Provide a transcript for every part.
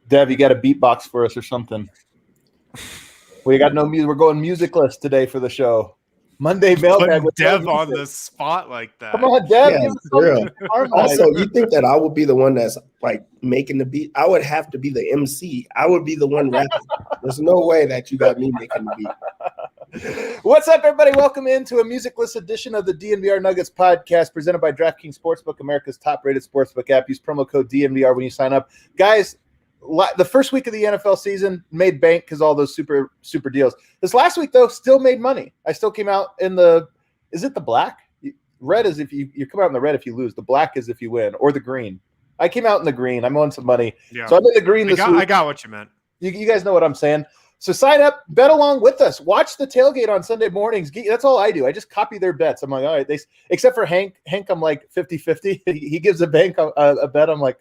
Dev, you got a beatbox for us or something? We got no music. We're going musicless today for the show. Monday mailbag Putting with Dev no on music. the spot like that. Come on, Dev. Yeah, Give us real. something to harmonize. Also, you think that I would be the one that's like making the beat? I would have to be the MC. I would be the one rapping. There's no way that you got me making the beat. What's up, everybody? Welcome into a musicless edition of the DNVR Nuggets podcast presented by DraftKings Sportsbook, America's top-rated sportsbook app. Use promo code DNVR when you sign up. Guys, the first week of the NFL season made bank because all those super deals. This last week, though, still made money. I still came out in the – is it the black? Red is if you come out in the red if you lose. The black is if you win, or the green. I came out in the green. I'm on some money. Yeah. So I'm in the green this week. I got what you meant. You guys know what I'm saying. So sign up, bet along with us. Watch the tailgate on Sunday mornings. That's all I do. I just copy their bets. I'm like, all right. Except for Hank. Hank, I'm like 50-50. He gives a bet. I'm like,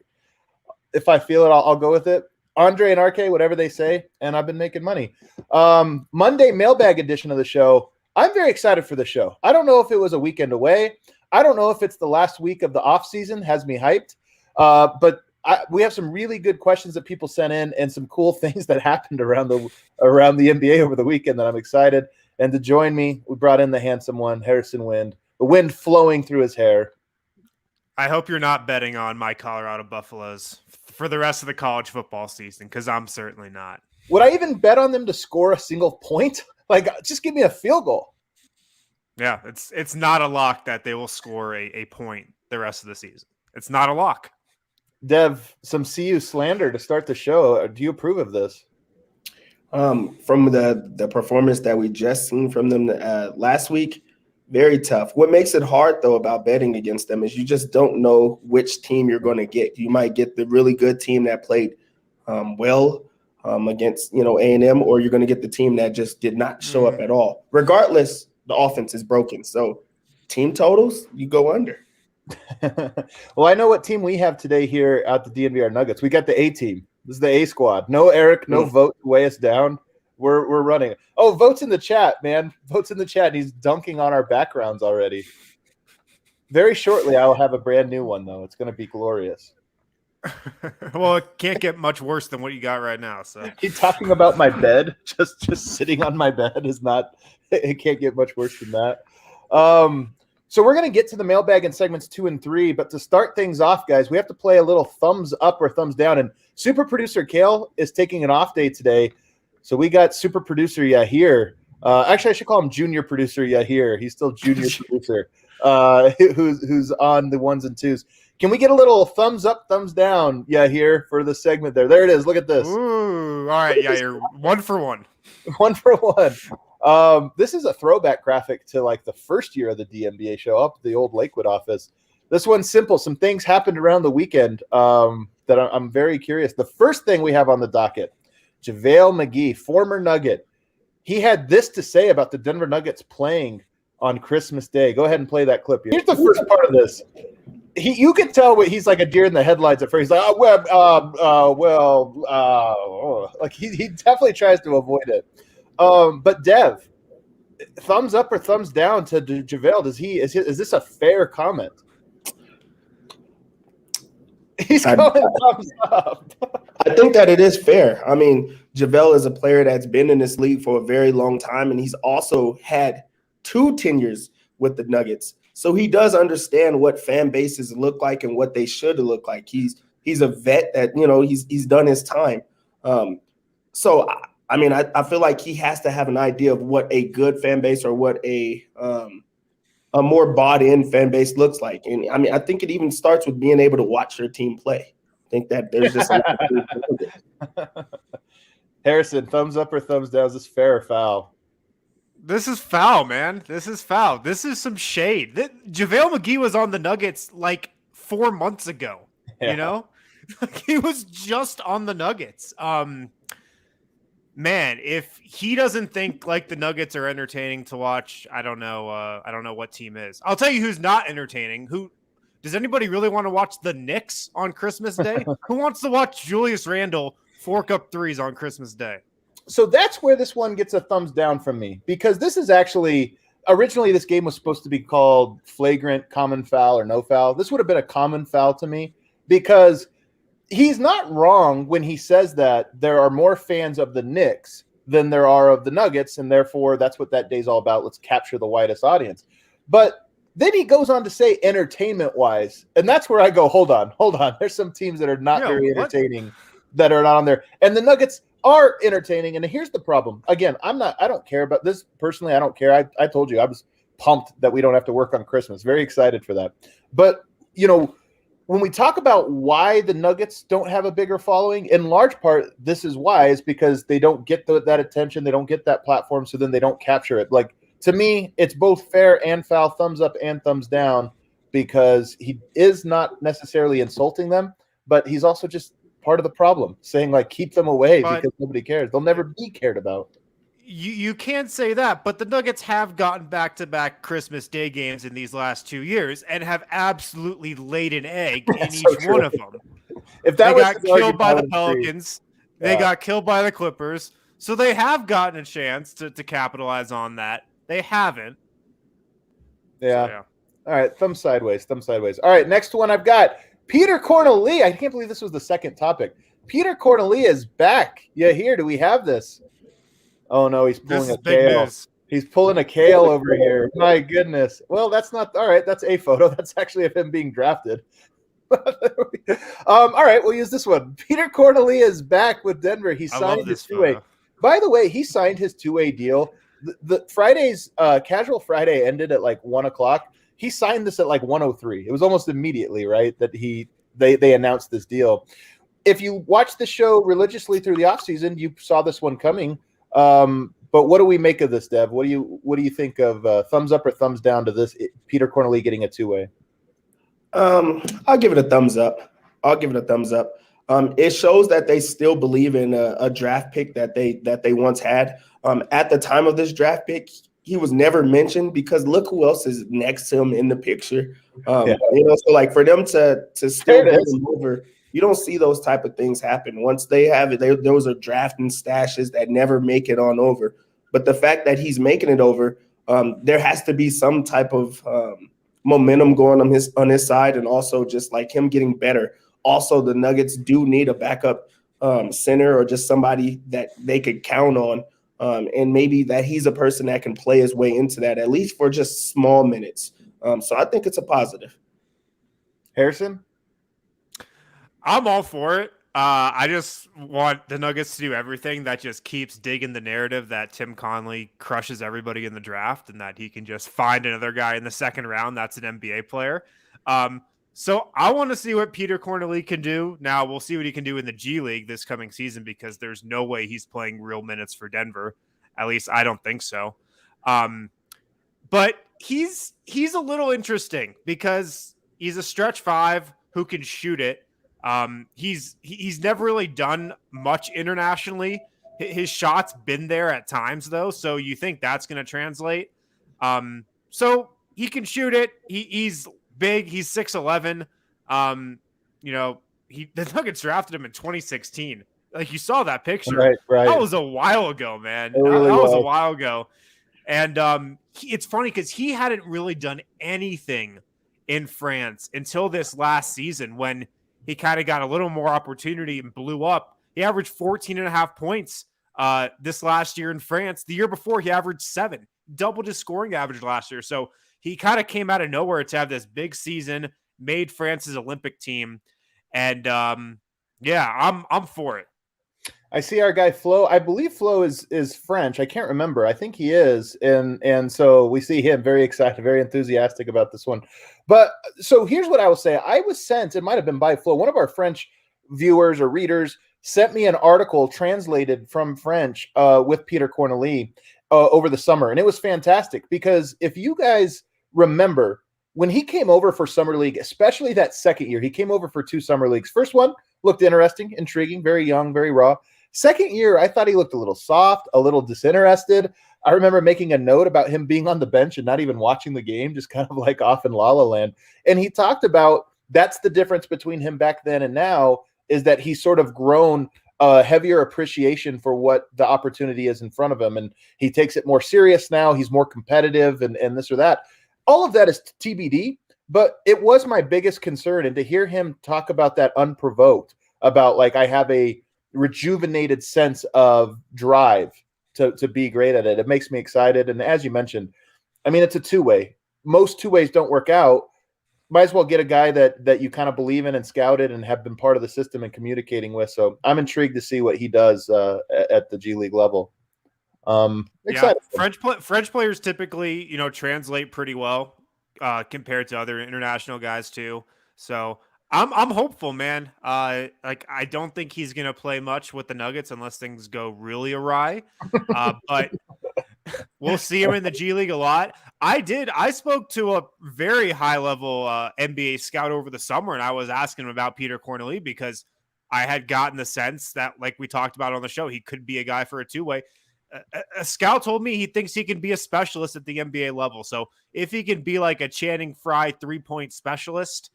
if I feel it, I'll go with it. Andre and RK, whatever they say, and I've been making money. Monday mailbag edition of the show. I'm very excited for the show. I don't know if it was a weekend away. I don't know if it's the last week of the off season, has me hyped. But we have some really good questions that people sent in and some cool things that happened around the NBA over the weekend that I'm excited. And to join me, we brought in the handsome one, Harrison Wind, the wind flowing through his hair. I hope you're not betting on my Colorado Buffaloes for the rest of the college football season, because I'm certainly not. Would I even bet on them to score a single point? Like, just give me a field goal. Yeah, it's not a lock that they will score a point the rest of the season. It's not a lock. Dev, some CU slander to start the show. Do you approve of this? From the performance that we just seen from them last week, very tough. What makes it hard, though, about betting against them is you just don't know which team you're going to get. You might get the really good team that played well against A&M, or you're going to get the team that just did not show up at all. Regardless, the offense is broken. So team totals, you go under. Well, I know what team we have today here at the DNVR Nuggets. We got the A team. This is the A squad. No Eric, no Vote to weigh us down. We're running. Oh, Vote's in the chat, man. Vote's in the chat, and he's dunking on our backgrounds already. Very shortly, I will have a brand new one, though. It's going to be glorious. Well, it can't get much worse than what you got right now. So he's talking about my bed. Just sitting on my bed is not. It can't get much worse than that. So we're going to get to the mailbag in segments 2 and 3, but to start things off, guys, we have to play a little thumbs up or thumbs down. And super producer Kale is taking an off day today, so we got super producer Yahir. Actually, I should call him junior producer Yahir. He's still junior producer, who's on the ones and twos. Can we get a little thumbs up, thumbs down, Yahir, for the segment there? There it is. Look at this. Ooh, all right, Yahir, 1 for 1. 1 for 1. This is a throwback graphic to like the first year of the DNVR show up at the old Lakewood office. This one's simple. Some things happened around the weekend that I'm very curious. The first thing we have on the docket, JaVale McGee, former Nugget. He had this to say about the Denver Nuggets playing on Christmas Day. Go ahead and play that clip here. Here's the first part of this. You can tell he's like a deer in the headlights at first. He's like, like he definitely tries to avoid it. But Dev, thumbs up or thumbs down to JaVale? Is this a fair comment? He's going thumbs up. I think that it is fair. I mean, JaVale is a player that's been in this league for a very long time, and he's also had 2 tenures with the Nuggets. So he does understand what fan bases look like and what they should look like. He's a vet that, he's done his time. So I mean, I feel like he has to have an idea of what a good fan base or what a more bought-in fan base looks like. And I mean, I think it even starts with being able to watch your team play. I think that there's just Harrison, thumbs up or thumbs down? Is this fair or foul? This is foul, man. This is foul. This is some shade. JaVale McGee was on the Nuggets like 4 months ago. Yeah. He was just on the Nuggets. Man, if he doesn't think like the Nuggets are entertaining to watch, I don't know. I don't know what team is. I'll tell you who's not entertaining. Does anybody really want to watch the Knicks on Christmas Day? Who wants to watch Julius Randle fork up threes on Christmas Day? So that's where this one gets a thumbs down from me, because this is actually originally this game was supposed to be called flagrant, common foul, or no foul. This would have been a common foul to me, because he's not wrong when he says that there are more fans of the Knicks than there are of the Nuggets, and therefore that's what that day's all about. Let's capture the widest audience. But then he goes on to say entertainment-wise, and that's where I go, hold on. There's some teams that are not very entertaining that are not on there. And the Nuggets are entertaining, and here's the problem. Again, I don't care about this. Personally, I don't care. I told you I was pumped that we don't have to work on Christmas. Very excited for that. But, when we talk about why the Nuggets don't have a bigger following, in large part, this is why, is because they don't get that attention. They don't get that platform, so then they don't capture it. Like, to me, it's both fair and foul, thumbs up and thumbs down, because he is not necessarily insulting them, but he's also just part of the problem, saying, like, keep them away because nobody cares. They'll never be cared about. You can't say that, but the Nuggets have gotten back-to-back Christmas Day games in these last 2 years and have absolutely laid an egg in each one of them. If that they got killed by the Pelicans, they got killed by the Clippers, so they have gotten a chance to capitalize on that. They haven't. Yeah. So, yeah. All right, thumb sideways. All right, next one I've got Peter Cornelia. I can't believe this was the second topic. Peter Cornelia is back. Yeah, here. Do we have this? Oh, no, he's pulling a kale. He's pulling a kale over here. My goodness. Well, that's not – all right, that's a photo. That's actually of him being drafted. All right, we'll use this one. Peter Cornelia is back with Denver. He signed his two-way. By the way, he signed his two-way deal. The Friday's Casual Friday ended at like 1 o'clock. He signed this at like 1:03. It was almost immediately, right, that they announced this deal. If you watched the show religiously through the offseason, you saw this one coming. But what do we make of this, Dev? What do you think of thumbs up or thumbs down to this Peter Cornelia getting a two-way? I'll give it a thumbs up. It shows that they still believe in a draft pick that they once had. At the time of this draft pick, he was never mentioned because look who else is next to him in the picture. So like for them to still get him over. You don't see those type of things happen. Once they have it, those are drafting stashes that never make it on over. But the fact that he's making it over, there has to be some type of momentum going on his side, and also just like him getting better. Also, the Nuggets do need a backup center or just somebody that they could count on, and maybe that he's a person that can play his way into that, at least for just small minutes. So I think it's a positive. Harrison? I'm all for it. I just want the Nuggets to do everything that just keeps digging the narrative that Tim Connelly crushes everybody in the draft and that he can just find another guy in the second round that's an NBA player. So I want to see what Peter Cornelia can do. Now we'll see what he can do in the G League this coming season because there's no way he's playing real minutes for Denver. At least I don't think so. But he's a little interesting because he's a stretch five who can shoot it. He's never really done much internationally. His shot's been there at times though, so you think that's going to translate. So he can shoot it. He's big. He's 6'11". The Nuggets drafted him in 2016. Like you saw that picture. Right. That was a while ago, man. It really was a while ago. And it's funny because he hadn't really done anything in France until this last season when he kind of got a little more opportunity and blew up. He averaged 14 and a half points this last year in France. The year before, he averaged 7, doubled his scoring average last year. So he kind of came out of nowhere to have this big season, made France's Olympic team. And I'm for it. I see our guy Flo. I believe Flo is French. I can't remember. I think he is. And so we see him very excited, very enthusiastic about this one. But so here's what I will say. I was sent, it might have been by Flo, one of our French viewers or readers sent me an article translated from French with Peter Cornelia over the summer. And it was fantastic because if you guys remember, when he came over for Summer League, especially that second year, he came over for 2 Summer Leagues. First one looked interesting, intriguing, very young, very raw. Second year, I thought he looked a little soft, a little disinterested. I remember making a note about him being on the bench and not even watching the game, just kind of like off in La La Land. And he talked about that's the difference between him back then and now is that he's sort of grown a heavier appreciation for what the opportunity is in front of him. And he takes it more serious now. He's more competitive and this or that. All of that is TBD, but it was my biggest concern. And to hear him talk about that unprovoked, about like I have a rejuvenated sense of drive to be great at it. It makes me excited. And as you mentioned, I mean, it's a two-way. Most two-ways don't work out. Might as well get a guy that you kind of believe in and scouted and have been part of the system and communicating with. So I'm intrigued to see what he does at the G League level. Excited. Yeah, French players typically, translate pretty well compared to other international guys too. So I'm hopeful, man. I don't think he's gonna play much with the Nuggets unless things go really awry. But we'll see him in the G League a lot. I spoke to a very high level NBA scout over the summer, and I was asking him about Peter Corneli because I had gotten the sense that, like we talked about on the show, he could be a guy for a two-way. A scout told me he thinks he can be a specialist at the NBA level. So if he can be like a Channing Frye 3-point specialist,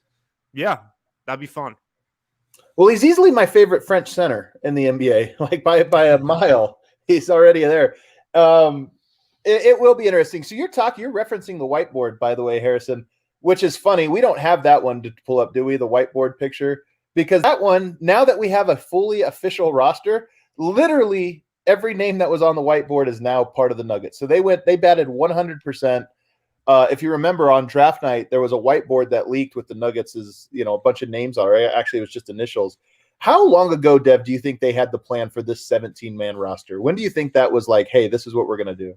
yeah, that'd be fun. Well, he's easily my favorite French center in the NBA, like by a mile. He's already there. It will be interesting. So you're referencing the whiteboard, by the way, Harrison, which is funny. We don't have that one to pull up, do we? The whiteboard picture, because that one, now that we have a fully official roster, literally every name that was on the whiteboard is now part of the Nuggets. So they batted 100%. If you remember on draft night, there was a whiteboard that leaked with the Nuggets' a bunch of names on it. Actually, it was just initials. How long ago, Dev, do you think they had the plan for this 17-man roster? When do you think that was like, hey, this is what we're going to do?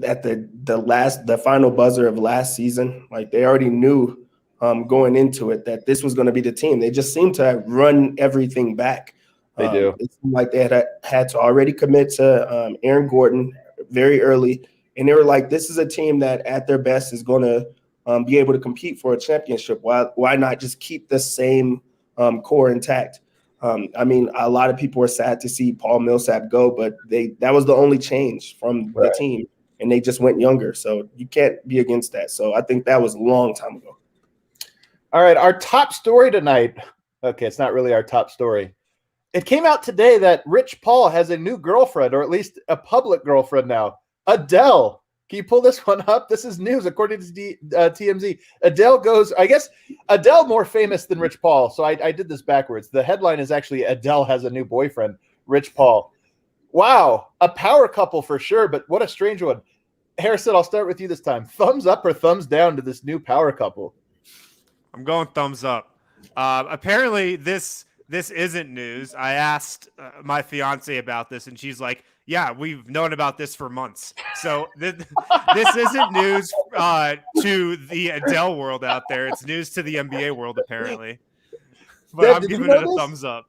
At the final buzzer of last season, like they already knew going into it that this was going to be the team. They just seemed to run everything back. They do. It seemed like they had to already commit to Aaron Gordon very early, and they were like, this is a team that at their best is going to be able to compete for a championship. Why not just keep the same core intact? I mean, a lot of people were sad to see Paul Millsap go, but that was the only change from the team. And they just went younger. So you can't be against that. So I think that was a long time ago. All right. Our top story tonight. Okay. It's not really our top story. It came out today that Rich Paul has a new girlfriend, or at least a public girlfriend now. Adele. Can you pull this one up? This is news according to TMZ. Adele goes, I guess Adele more famous than Rich Paul. So I did this backwards. The headline is actually Adele has a new boyfriend, Rich Paul. Wow, a power couple for sure, but what a strange one. Harrison, I'll start with you this time. Thumbs up or thumbs down to this new power couple? I'm going thumbs up. Apparently, this isn't news. I asked my fiance about this, and she's like, yeah, we've known about this for months. So this isn't news to the Adele world out there. It's news to the NBA world, apparently. But Deb, I'm giving it a thumbs up.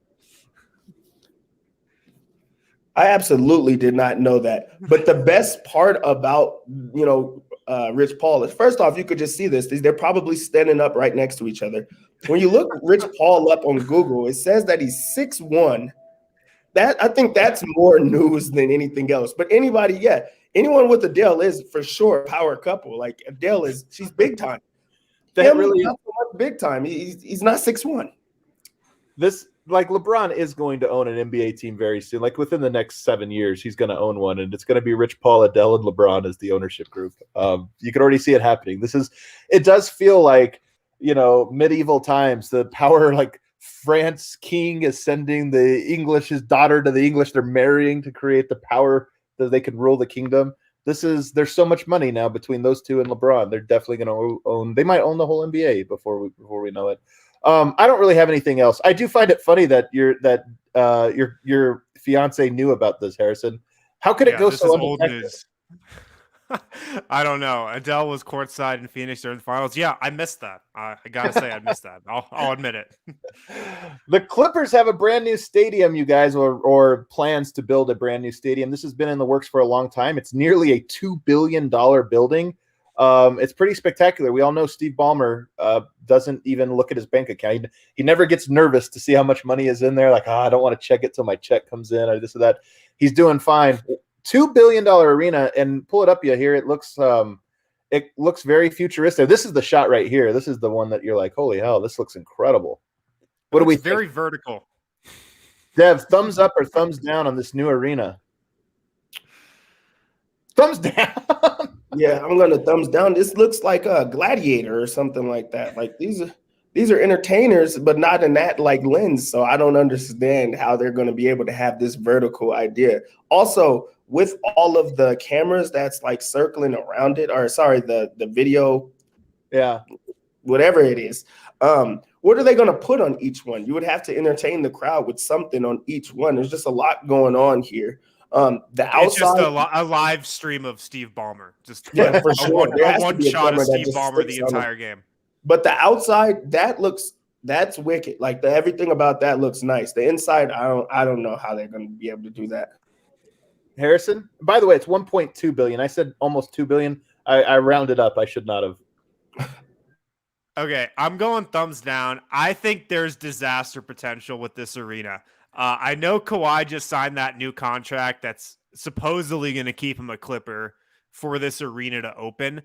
I absolutely did not know that. But the best part about, Rich Paul is, first off, you could just see this. They're probably standing up right next to each other. When you look Rich Paul up on Google, it says that he's 6'1". I think that's more news than anything else. But anyone with Adele is for sure a power couple. Like Adele she's big time. That really is not so much big time. He's not 6'1". This, like, LeBron is going to own an NBA team very soon. Like within the next 7 years, he's going to own one, and it's going to be Rich Paul, Adele, and LeBron as the ownership group. You can already see it happening. It does feel like, medieval times. The power, like France king is sending his daughter to the English. They're marrying to create the power that they can rule the kingdom. There's so much money now between those two and LeBron. They're definitely going to own. They might own the whole NBA before we know it. I don't really have anything else. I do find it funny that your fiance knew about this, Harrison. How could it go so old news? I don't know. Adele was courtside in Phoenix during the finals. Yeah, I missed that. I gotta say, I missed that. I'll admit it. The Clippers have a brand new stadium, you guys, or plans to build a brand new stadium. This has been in the works for a long time. It's nearly a $2 billion building. It's pretty spectacular. We all know Steve Ballmer doesn't even look at his bank account. He never gets nervous to see how much money is in there. Like, I don't want to check it till my check comes in or this or that. He's doing fine. $2 billion arena, and pull it up here. It looks very futuristic. This is the shot right here. This is the one that you're like, holy hell, this looks incredible. What do we think? Very vertical. Dev, thumbs up or thumbs down on this new arena? Thumbs down. Yeah, I'm gonna thumbs down. This looks like a Gladiator or something like that. Like these these are entertainers, but not in that like lens. So I don't understand how they're going to be able to have this vertical idea. Also, with all of the cameras that's like circling around it, or sorry, the video, whatever it is, what are they going to put on each one? You would have to entertain the crowd with something on each one. There's just a lot going on here. It's just a live stream of Steve Ballmer. Just for sure. A one shot of Steve Ballmer the entire game. But the outside, that's wicked. Like everything about that looks nice. The inside, I don't know how they're going to be able to do that. Harrison, by the way, it's 1.2 billion. I said almost 2 billion. I rounded up. I should not have. Okay, I'm going thumbs down. I think there's disaster potential with this arena. I know Kawhi just signed that new contract that's supposedly going to keep him a Clipper for this arena to open.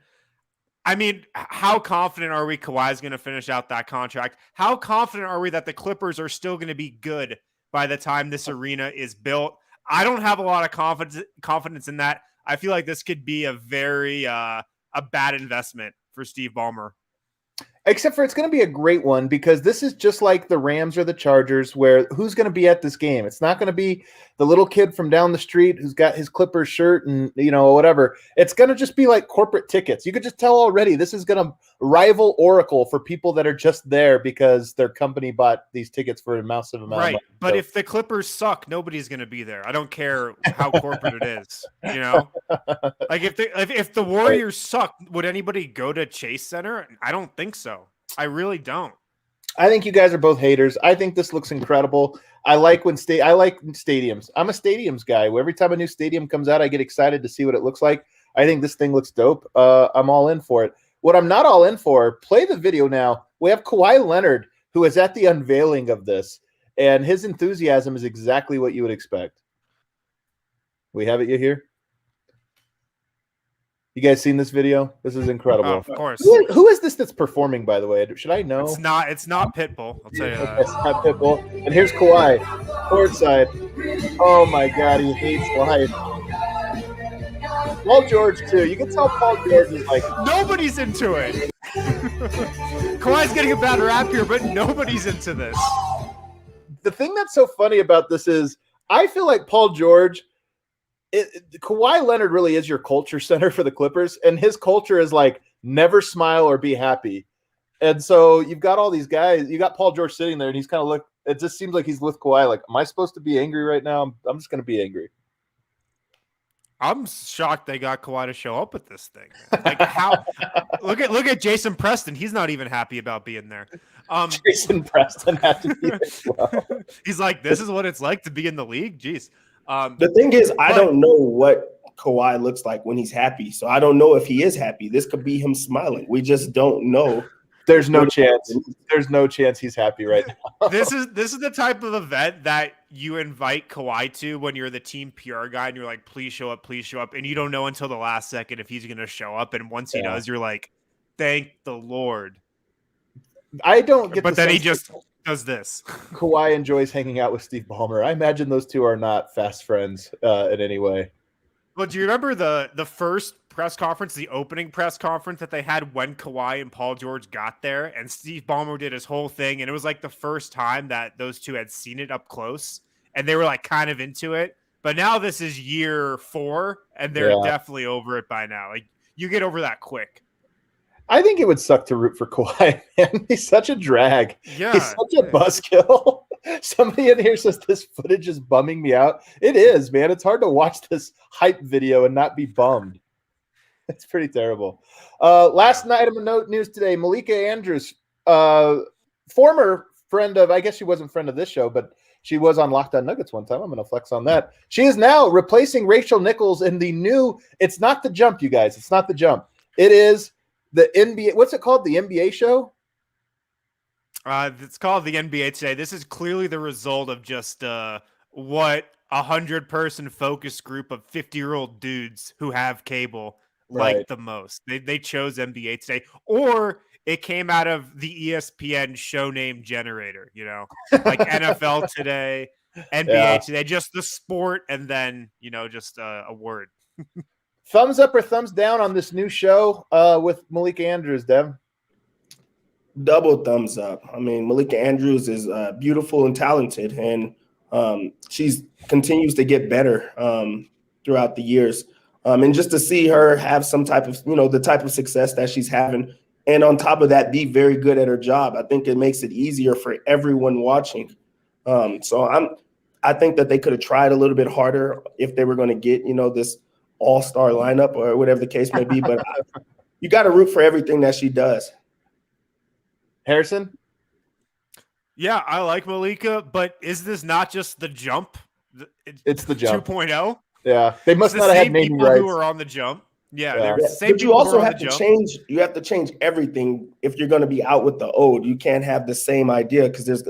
I mean, how confident are we Kawhi's going to finish out that contract? How confident are we that the Clippers are still going to be good by the time this arena is built? I don't have a lot of confidence in that. I feel like this could be a very a bad investment for Steve Ballmer. Except for it's going to be a great one because this is just like the Rams or the Chargers where who's going to be at this game? It's not going to be the little kid from down the street who's got his Clippers shirt and, whatever. It's going to just be like corporate tickets. You could just tell already this is going to rival Oracle for people that are just there because their company bought these tickets for a massive amount of money. But if the Clippers suck, nobody's going to be there. I don't care how corporate it is, Like if the Warriors suck, would anybody go to Chase Center? I don't think so. I really don't. I think you guys are both haters. I think this looks incredible. I like stadiums. I'm a stadiums guy. Every time a new stadium comes out, I get excited to see what it looks like. I think this thing looks dope. I'm all in for it. What I'm not all in for, play the video now. We have Kawhi Leonard, who is at the unveiling of this, and his enthusiasm is exactly what you would expect. We have it here? You guys seen this video? This is incredible. Oh, of course. Who is this that's performing, by the way? Should I know? It's not Pitbull. I'll tell you that. It's not Pitbull. And here's Kawhi, courtside. Oh my God, he hates life. Paul George too. You can tell Paul George is like nobody's into it. Kawhi's getting a bad rap here, but nobody's into this. The thing that's so funny about this is I feel like Paul George. Kawhi Leonard really is your culture center for the Clippers, and his culture is like never smile or be happy. And so you've got all these guys. You got Paul George sitting there, and he's kind of it just seems like he's with Kawhi. Like, am I supposed to be angry right now? I'm just going to be angry. I'm shocked they got Kawhi to show up at this thing. Like how? look at Jason Preston. He's not even happy about being there. Jason Preston had to be there as well. He's like, this is what it's like to be in the league. Jeez. The thing is, I don't know what Kawhi looks like when he's happy. So I don't know if he is happy. This could be him smiling. We just don't know. There's no chance. There's no chance he's happy right now. This is the type of event that you invite Kawhi to when you're the team PR guy and you're like, please show up. And you don't know until the last second if he's going to show up. And once he does, you're like, thank the Lord. I don't get But then he just does this. Kawhi enjoys hanging out with Steve Ballmer. I imagine those two are not fast friends in any way. But do you remember the first press conference, the opening press conference that they had when Kawhi and Paul George got there, and Steve Ballmer did his whole thing, and it was like the first time that those two had seen it up close, and they were like kind of into it. But now this is year 4, and they're definitely over it by now. Like you get over that quick. I think it would suck to root for Kawhi, man. He's such a drag. Yeah, he's such a buzzkill. Somebody in here says this footage is bumming me out. It is, man. It's hard to watch this hype video and not be bummed. It's pretty terrible. Last item of note news today, Malika Andrews, former friend of, I guess she wasn't friend of this show, but she was on Locked On Nuggets one time. I'm going to flex on that. She is now replacing Rachel Nichols in the new, it's not the jump, you guys. It's not the jump. It is the NBA. What's it called? The NBA show? It's called the NBA Today. This is clearly the result of just what 100-person focus group of 50-year-old dudes who have cable like the most. They chose NBA Today, or it came out of the ESPN show name generator, like NFL Today, NBA Today, just the sport, and then, just a word. Thumbs up or thumbs down on this new show with Malika Andrews, Dev? Double thumbs up. I mean, Malika Andrews is beautiful and talented, and she's continues to get better throughout the years. And just to see her have some type of, the type of success that she's having, and on top of that, be very good at her job, I think it makes it easier for everyone watching. I think that they could have tried a little bit harder if they were going to get, this all-star lineup or whatever the case may be. But you got to root for everything that she does. Harrison? Yeah, I like Malika, but is this not just the jump? It's the jump 2.0. Yeah, they must not have had naming people rights. who are on the jump. Yeah, Yeah. the same but you people also who are on have the to jump. change. You have to change everything if you're going to be out with the old. You can't have the same idea because there's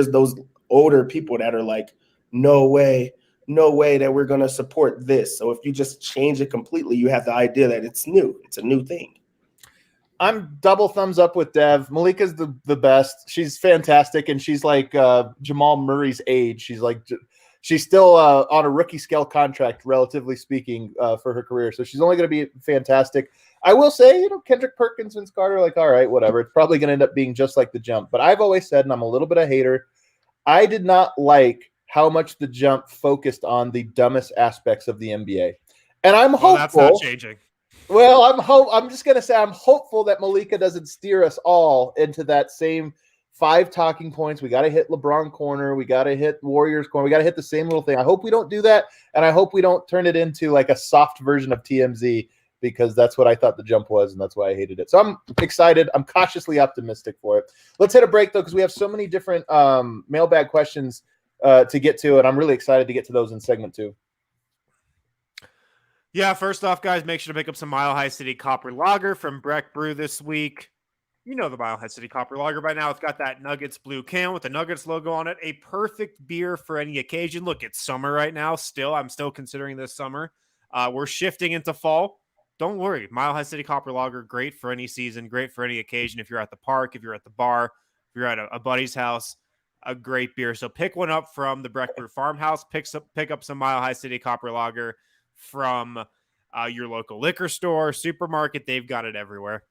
those older people that are like, no way that we're going to support this. So if you just change it completely, you have the idea that it's new. It's a new thing. I'm double thumbs up with Dev. Malika's the best. She's fantastic, and she's like Jamal Murray's age. She's still on a rookie scale contract, relatively speaking, for her career. So she's only going to be fantastic. I will say, Kendrick Perkins, Vince Carter, like, all right, whatever. It's probably going to end up being just like the jump. But I've always said, and I'm a little bit of a hater, I did not like how much the jump focused on the dumbest aspects of the NBA. And I'm hopeful. That's not changing. Well, I'm just going to say I'm hopeful that Malika doesn't steer us all into that same 5 talking points. We got to hit LeBron corner. We got to hit Warriors corner. We got to hit the same little thing. I hope we don't do that, and I hope we don't turn it into like a soft version of TMZ, because that's what I thought the jump was, and that's why I hated it. So I'm excited. I'm cautiously optimistic for it. Let's hit a break, though, because we have so many different mailbag questions to get to, and I'm really excited to get to those in segment 2. Yeah, first off, guys, make sure to pick up some Mile High City Copper Lager from Breck Brew this week. You know the Mile High City Copper Lager by now. It's got that Nuggets blue can with the Nuggets logo on it. A perfect beer for any occasion. Look, it's summer right now still. I'm still considering this summer. We're shifting into fall. Don't worry. Mile High City Copper Lager, great for any season, great for any occasion. If you're at the park, if you're at the bar, if you're at a buddy's house, a great beer. So pick one up from the Breck Brew Farmhouse. Pick up some Mile High City Copper Lager from your local liquor store, supermarket. They've got it everywhere.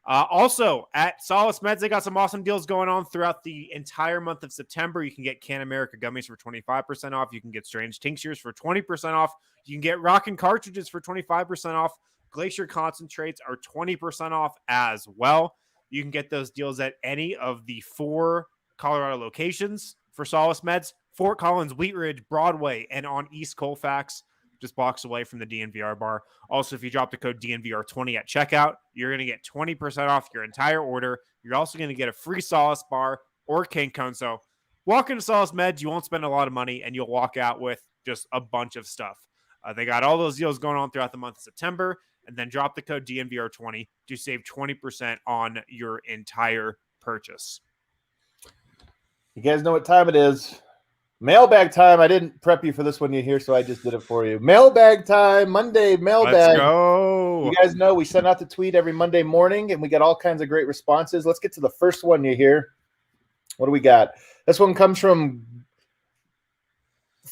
Also, at Solace Meds, they got some awesome deals going on throughout the entire month of September. You can get Can America gummies for 25% off. You can get Strange Tinctures for 20% off. You can get Rockin' Cartridges for 25% off. Glacier Concentrates are 20% off as well. You can get those deals at any of the 4 Colorado locations for Solace Meds: Fort Collins, Wheat Ridge, Broadway, and on East Colfax, just blocks away from the DNVR bar. Also, if you drop the code DNVR20 at checkout, you're going to get 20% off your entire order. You're also going to get a free Solace bar or cane cone. So walk into Solace Meds, you won't spend a lot of money, and you'll walk out with just a bunch of stuff. They got all those deals going on throughout the month of September, and then drop the code DNVR20 to save 20% on your entire purchase. You guys know what time it is. Mailbag time. I didn't prep you for this one here, so I just did it for you. Mailbag time. Monday mailbag. Let's go. You guys know we send out the tweet every Monday morning, and we get all kinds of great responses. Let's get to the first one you hear. What do we got? This one comes from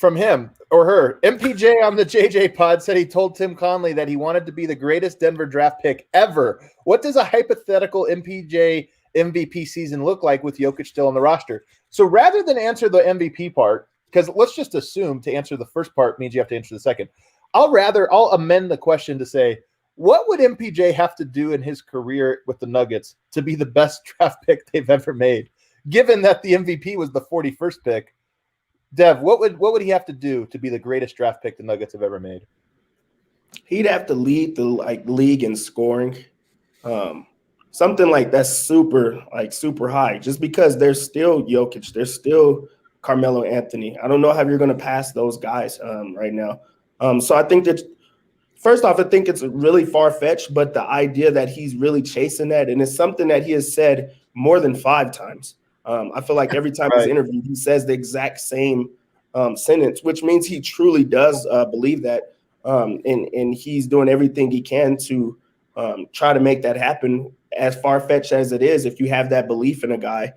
him or her. MPJ on the JJ pod said he told Tim Conley that he wanted to be the greatest Denver draft pick ever. What does a hypothetical MPJ MVP season look like with Jokic still on the roster? So rather than answer the MVP part, because let's just assume to answer the first part means you have to answer the second, I'll amend the question to say, what would MPJ have to do in his career with the Nuggets to be the best draft pick they've ever made? Given that the MVP was the 41st pick, Dev, what would he have to do to be the greatest draft pick the Nuggets have ever made? He'd have to lead the league in scoring. Something like that's super high, just because there's still Jokic, there's still Carmelo Anthony. I don't know how you're going to pass those guys right now. So I think that, first off, I think it's really far-fetched, but the idea that he's really chasing that, and it's something that he has said more than 5 times. I feel like every time he's interviewed, he says the exact same sentence, which means he truly does believe that, and he's doing everything he can to try to make that happen. As far-fetched as it is, if you have that belief in a guy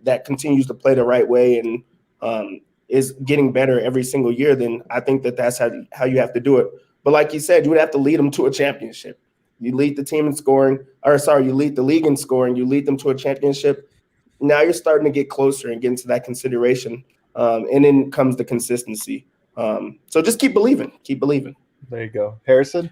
that continues to play the right way and is getting better every single year, then I think that that's how you have to do it. But like you said, you would have to lead them to a championship. You lead the team in scoring, you lead the league in scoring. You lead them to a championship. Now you're starting to get closer and get into that consideration. And then comes the consistency. So just keep believing. Keep believing. There you go. Harrison?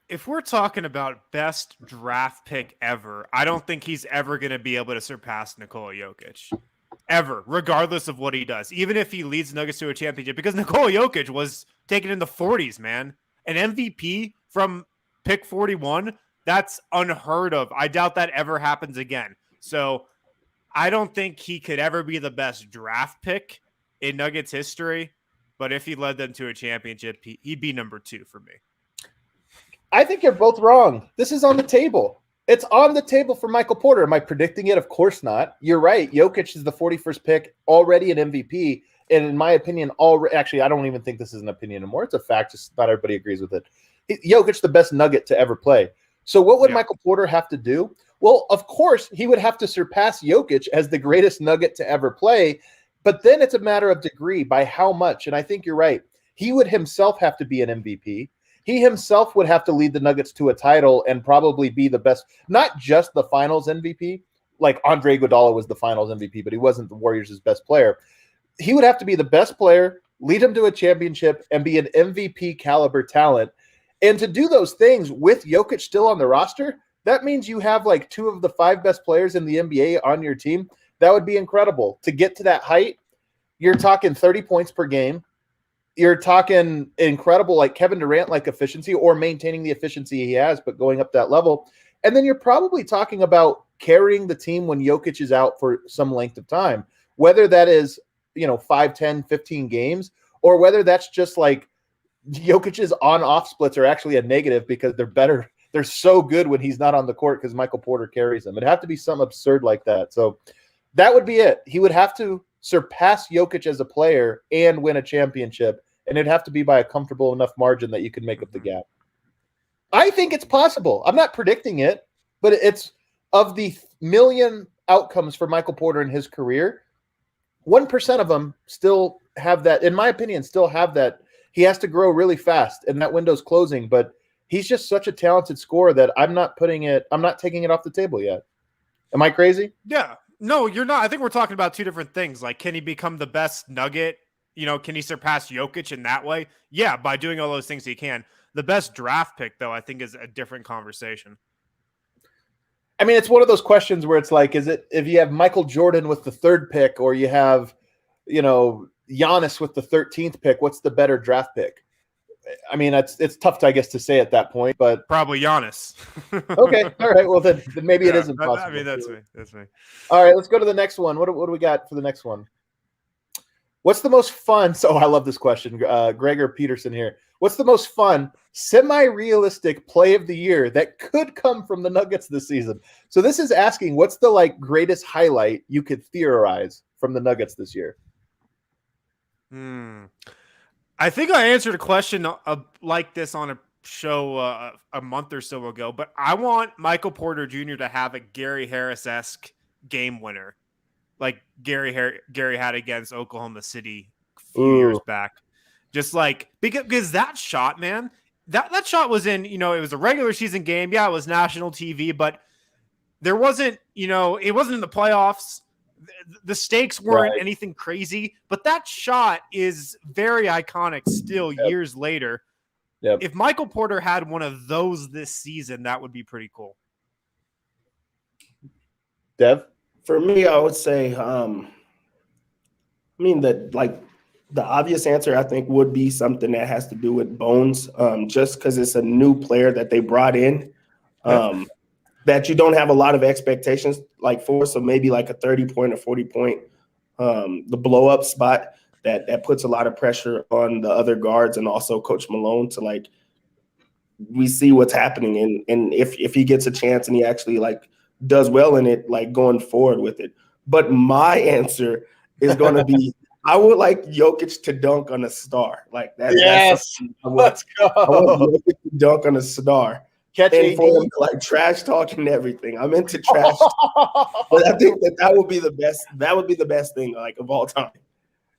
If we're talking about best draft pick ever, I don't think he's ever going to be able to surpass Nikola Jokic. Ever, regardless of what he does. Even if he leads Nuggets to a championship. Because Nikola Jokic was taken in the 40s, man. An MVP from pick 41, that's unheard of. I doubt that ever happens again. So I don't think he could ever be the best draft pick in Nuggets history. But if he led them to a championship, he'd be number 2 for me. I think you're both wrong. This is on the table. It's on the table for Michael Porter. Am I predicting it? Of course not. You're right. Jokic is the 41st pick, already an MVP. And in my opinion, actually, I don't even think this is an opinion anymore. It's a fact. Just not everybody agrees with it. Jokic, the best Nugget to ever play. So what would Michael Porter have to do? Well, of course, he would have to surpass Jokic as the greatest Nugget to ever play. But then it's a matter of degree, by how much. And I think you're right. He would himself have to be an MVP. He himself would have to lead the Nuggets to a title and probably be the best, not just the finals MVP, like Andre Iguodala was the finals MVP, but he wasn't the Warriors' best player. He would have to be the best player, lead him to a championship, and be an MVP caliber talent. And to do those things with Jokic still on the roster, that means you have like 2 of the 5 best players in the NBA on your team. That would be incredible. To get to that height, you're talking 30 points per game. You're talking incredible, like Kevin Durant-like efficiency, or maintaining the efficiency he has, but going up that level. And then you're probably talking about carrying the team when Jokic is out for some length of time, whether that is, 5, 10, 15 games, or whether that's just like Jokic's on-off splits are actually a negative because they're better. They're so good when he's not on the court because Michael Porter carries them. It'd have to be something absurd like that. So that would be it. He would have to surpass Jokic as a player and win a championship, and it'd have to be by a comfortable enough margin that you could make up the gap. I think it's possible. I'm not predicting it, but it's of the million outcomes for Michael Porter in his career, 1% of them still have that, in my opinion, still have that. He has to grow really fast, and that window's closing, but he's just such a talented scorer that I'm not taking it off the table yet. Am I crazy? Yeah. No, you're not. I think we're talking about 2 different things. Like, can he become the best Nugget? Can he surpass Jokic in that way? Yeah, by doing all those things he can. The best draft pick, though, I think is a different conversation. I mean, it's one of those questions where it's like, is it if you have Michael Jordan with the 3rd pick or you have, Giannis with the 13th pick, what's the better draft pick? I mean, it's tough, I guess, to say at that point, but probably Giannis. Okay, all right. Well, then maybe it isn't possible. I mean, that's me. That's me. All right, let's go to the next one. What do we got for the next one? What's the most fun? So I love this question, Gregor Peterson here. What's the most fun, semi-realistic play of the year that could come from the Nuggets this season? So this is asking, what's the greatest highlight you could theorize from the Nuggets this year? I think I answered a question like this on a show a month or so ago, but I want Michael Porter Jr. to have a Gary Harris-esque game winner, like Gary had against Oklahoma City a few years back. Just like because that shot, man, that shot was in, it was a regular season game. Yeah, it was national TV, but there wasn't, it wasn't in the playoffs. The stakes weren't anything crazy, but that shot is very iconic still years later. Yep. If Michael Porter had one of those this season, that would be pretty cool. Dev? For me, I would say, the obvious answer, I think, would be something that has to do with Bones, just because it's a new player that they brought in. That you don't have a lot of expectations for, so maybe like a 30-point or 40-point, the blow-up spot that puts a lot of pressure on the other guards and also Coach Malone to we see what's happening and if he gets a chance and he actually does well in it, going forward with it. But my answer is going to be I would like Jokic to dunk on a star that. Yes, let's go. I want Jokic to dunk on a star. Catch and for them trash talking and everything. I'm into trash, but I think that would be the best. That would be the best thing of all time.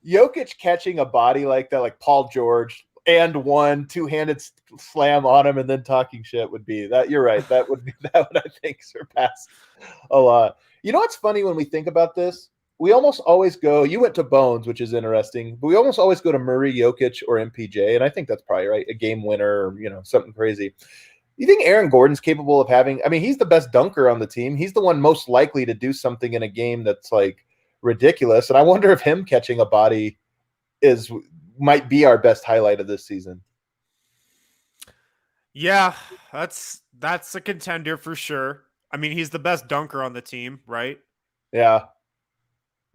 Jokic catching a body like that, like Paul George, and one two-handed slam on him and then talking shit would be that. You're right. That would I think surpass a lot. You know what's funny when we think about this? We almost always go. You went to Bones, which is interesting, but we almost always go to Murray, Jokic, or MPJ, and I think that's probably right. A game winner, or something crazy. You think Aaron Gordon's capable of having? I mean, he's the best dunker on the team. He's the one most likely to do something in a game that's like ridiculous. And I wonder if him catching a body might be our best highlight of this season. Yeah, that's a contender for sure. I mean, he's the best dunker on the team, right? Yeah.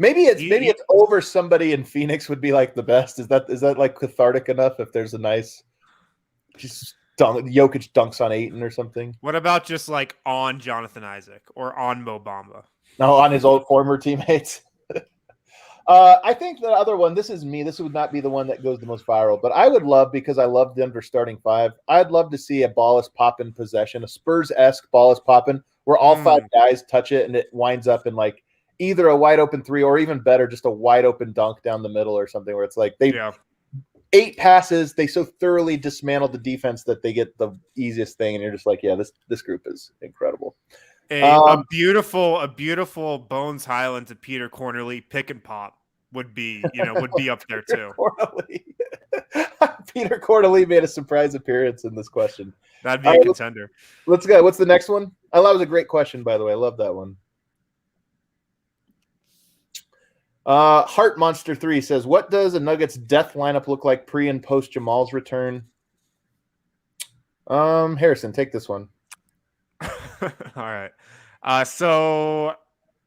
Maybe it's over somebody in Phoenix would be like the best. Is that like cathartic enough if there's a nice just Jokic dunks on Ayton or something? What about just like on Jonathan Isaac or on Mo Bamba? No, on his old former teammates. I think the other one, this is me. This would not be the one that goes the most viral, but I would love, because I love Denver starting five, I'd love to see a ball is poppin' possession, a Spurs-esque ball is poppin', where all five guys touch it and it winds up in like either a wide open three or even better, just a wide open dunk down the middle or something where it's like 8 passes, they so thoroughly dismantled the defense that they get the easiest thing, and you're just like, yeah, this group is incredible. A beautiful Bones Highland to Peter Cornerly pick and pop would be up there too. Peter Cornerly made a surprise appearance in this question. That'd be a contender. Let's go. What's the next one? I thought it was a great question, by the way. I love that one. Heart Monster 3 says, what does a Nuggets death lineup look like pre and post Jamal's return? Harrison, take this one. All right. So,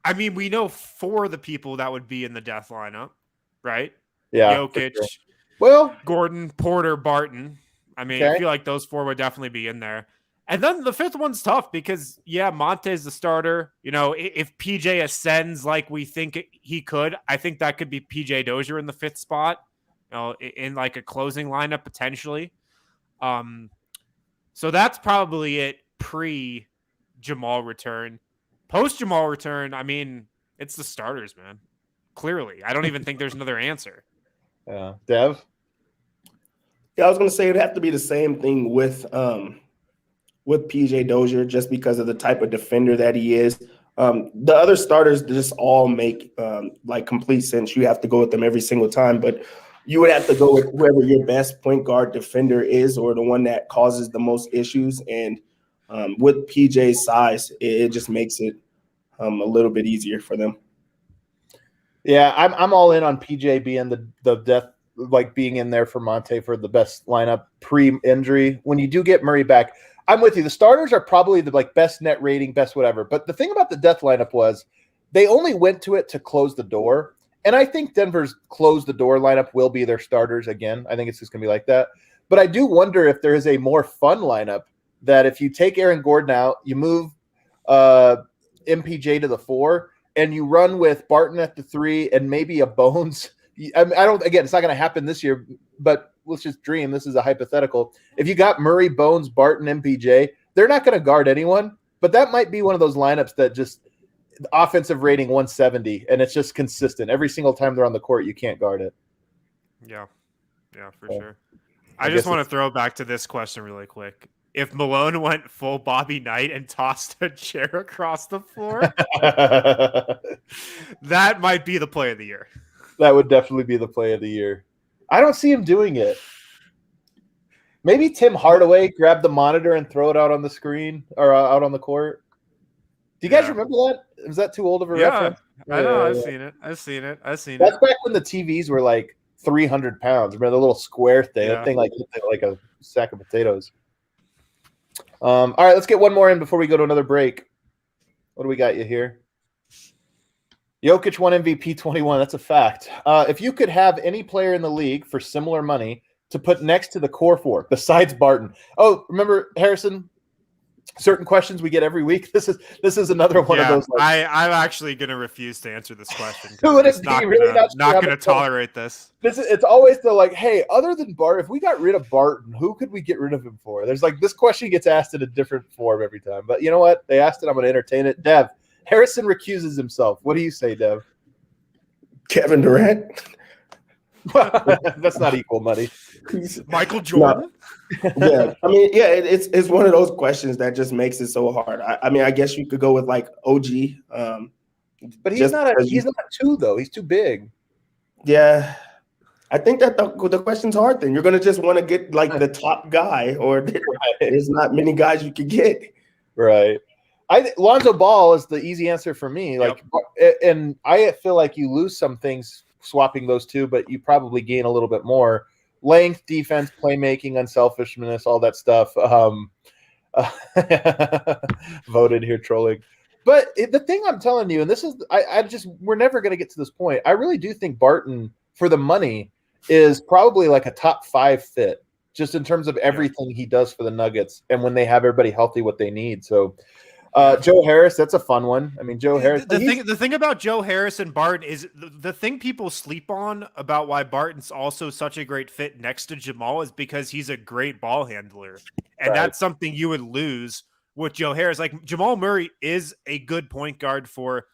I mean, we know 4 of the people that would be in the death lineup, right? Yeah. Jokic, sure. Well, Gordon, Porter, Barton. I mean, I feel like those 4 would definitely be in there. And then the 5th one's tough because, Monte's the starter. If PJ ascends like we think he could, I think that could be PJ Dozier in the 5th spot, in like a closing lineup potentially. So that's probably it pre Jamal return. Post Jamal return, I mean, it's the starters, man. Clearly. I don't even think there's another answer. Yeah. Dev? Yeah, I was going to say it'd have to be the same thing with PJ Dozier, just because of the type of defender that he is. The other starters just all make like complete sense. You have to go with them every single time, but you would have to go with whoever your best point guard defender is, or the one that causes the most issues. And with PJ's size, it just makes it a little bit easier for them. Yeah, I'm all in on PJ being the death, like being in there for Monte for the best lineup pre-injury. When you do get Murray back, I'm with you. The starters are probably the best net rating, best whatever. But the thing about the death lineup was they only went to it to close the door. And I think Denver's close the door lineup will be their starters again. I think it's just going to be like that. But I do wonder if there is a more fun lineup that if you take Aaron Gordon out, you move MPJ to the 4, and you run with Barton at the 3 and maybe a Bones. I don't. Again, it's not going to happen this year, but let's just dream. This is a hypothetical. If you got Murray, Bones, Barton, MPJ, they're not going to guard anyone. But that might be one of those lineups that just offensive rating 170, and it's just consistent. Every single time they're on the court, you can't guard it. Yeah, for sure. I just want to throw back to this question really quick. If Malone went full Bobby Knight and tossed a chair across the floor, that might be the play of the year. That would definitely be the play of the year. I don't see him doing it. Maybe Tim Hardaway grab the monitor and throw it out on the screen or out on the court. Do you guys remember that? Is that too old of a reference? I know. I've seen it. That's back when the TVs were like 300 pounds. Remember the little square thing? Yeah. That thing like a sack of potatoes. All right, let's get one more in before we go to another break. What do we got you here? Jokic won MVP 21. That's a fact. If you could have any player in the league for similar money to put next to the core 4, besides Barton. Oh, remember, Harrison, certain questions we get every week. This is another one of those. I'm actually going to refuse to answer this question. Who would it be? Not going to tolerate this. It's always the hey, other than Barton, if we got rid of Barton, who could we get rid of him for? There's this question gets asked in a different form every time. But you know what? They asked it. I'm going to entertain it. Dev, Harrison recuses himself. What do you say, Dev? Kevin Durant. That's not equal money. Michael Jordan. Yeah, I mean, yeah, it's one of those questions that just makes it so hard. I mean, I guess you could go with like OG, but he's just not because he's not 2 though. He's too big. yeah. I think that the question's hard. Then you're gonna just want to get like the top guy, or there's not many guys you could get. Right. Lonzo Ball is the easy answer for me. Like, and I feel like you lose some things swapping those two, but you probably gain a little bit more length, defense, playmaking, unselfishness, all that stuff. Voted here trolling. But the thing I'm telling you, and this is, we're never going to get to this point. I really do think Barton, for the money, is probably like a top 5 fit, just in terms of everything he does for the Nuggets, and when they have everybody healthy, what they need. So, Joe Harris, that's a fun one. I mean, Joe Harris. The thing about Joe Harris and Barton is the thing people sleep on about why Barton's also such a great fit next to Jamal is because he's a great ball handler, and that's something you would lose with Joe Harris. Like, Jamal Murray is a good point guard for,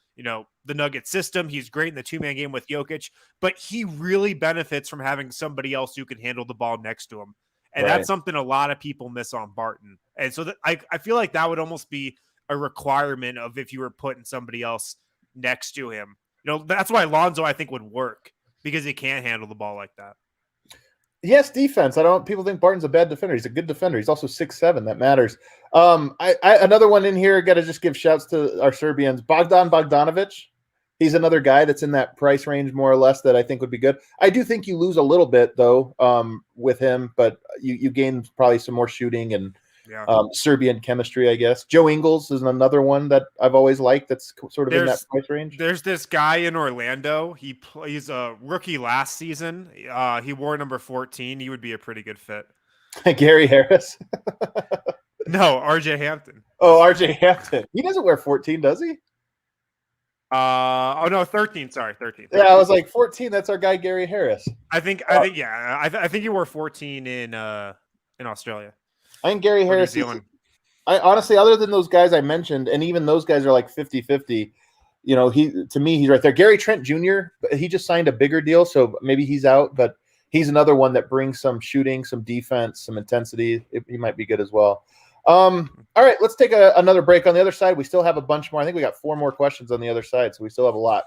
the Nuggets system. He's great in the 2-man game with Jokic, but he really benefits from having somebody else who can handle the ball next to him. And that's something a lot of people miss on Barton. And so I feel like that would almost be a requirement of if you were putting somebody else next to him. That's why Lonzo, I think, would work, because he can't handle the ball like that. Yes, defense. People think Barton's a bad defender. He's a good defender. He's also 6'7". That matters. Another one in here, got to just give shouts to our Serbians. Bogdan Bogdanovic. He's another guy that's in that price range, more or less, that I think would be good. I do think you lose a little bit, though, with him, but you gain probably some more shooting and Serbian chemistry, I guess. Joe Ingles is another one that I've always liked that's sort of in that price range. There's this guy in Orlando. He's a rookie last season. He wore number 14. He would be a pretty good fit. Gary Harris? No, RJ Hampton. Oh, RJ Hampton. He doesn't wear 14, does he? No, 13. Sorry, 13. Yeah, I was like 14. That's our guy Gary Harris. I think he wore 14 in Australia. I think Gary Harris. I honestly, other than those guys I mentioned, and even those guys are like 50-50. To me, he's right there. Gary Trent Jr. He just signed a bigger deal, so maybe he's out. But he's another one that brings some shooting, some defense, some intensity. He might be good as well. All right, let's take another break. On the other side, we still have a bunch more. I think we got 4 more questions on the other side, so we still have a lot.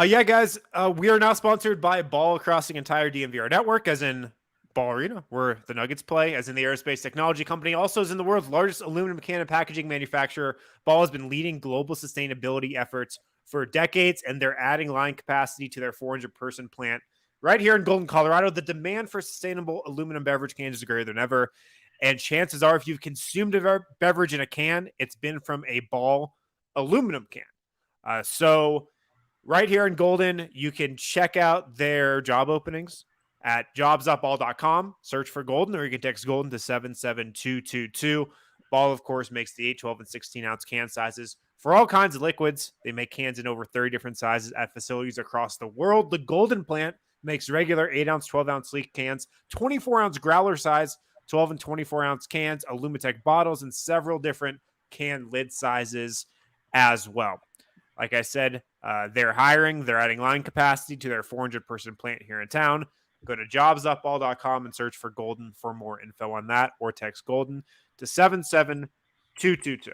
Yeah, guys, we are now sponsored by Ball across the entire DNVR network, as in Ball Arena, where the Nuggets play, as in the aerospace technology company, also as in the world's largest aluminum can and packaging manufacturer. Ball has been leading global sustainability efforts for decades, and they're adding line capacity to their 400-person plant right here in Golden, Colorado. The demand for sustainable aluminum beverage cans is greater than ever. And chances are, if you've consumed a beverage in a can, it's been from a Ball aluminum can. So right here in Golden, you can check out their job openings at jobs.ball.com. Search for Golden, or you can text Golden to 77222. Ball, of course, makes the 8, 12, and 16-ounce can sizes for all kinds of liquids. They make cans in over 30 different sizes at facilities across the world. The Golden plant makes regular 8-ounce, 12-ounce sleek cans, 24-ounce growler size, 12 and 24-ounce cans, Alumitech bottles, and several different can lid sizes as well. Like I said, they're hiring. They're adding line capacity to their 400-person plant here in town. Go to jobs.ball.com and search for Golden for more info on that, or text Golden to 77222.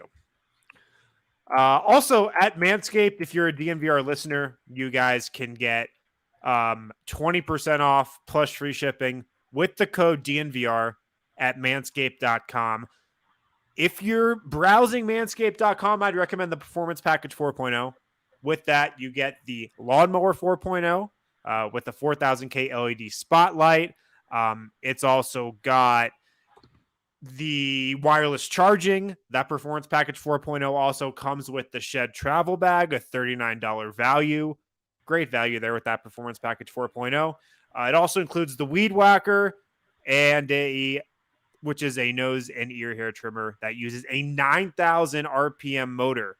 Also, at Manscaped, if you're a DNVR listener, you guys can get 20% off plus free shipping with the code DNVR at manscaped.com. If you're browsing manscaped.com, I'd recommend the Performance Package 4.0. With that, you get the Lawnmower 4.0 with the 4000K LED spotlight. It's also got the wireless charging. That Performance Package 4.0 also comes with the Shed Travel Bag, a $39 value. Great value there with that Performance Package 4.0. It also includes the Weed Whacker, and which is a nose and ear hair trimmer that uses a 9,000 RPM motor.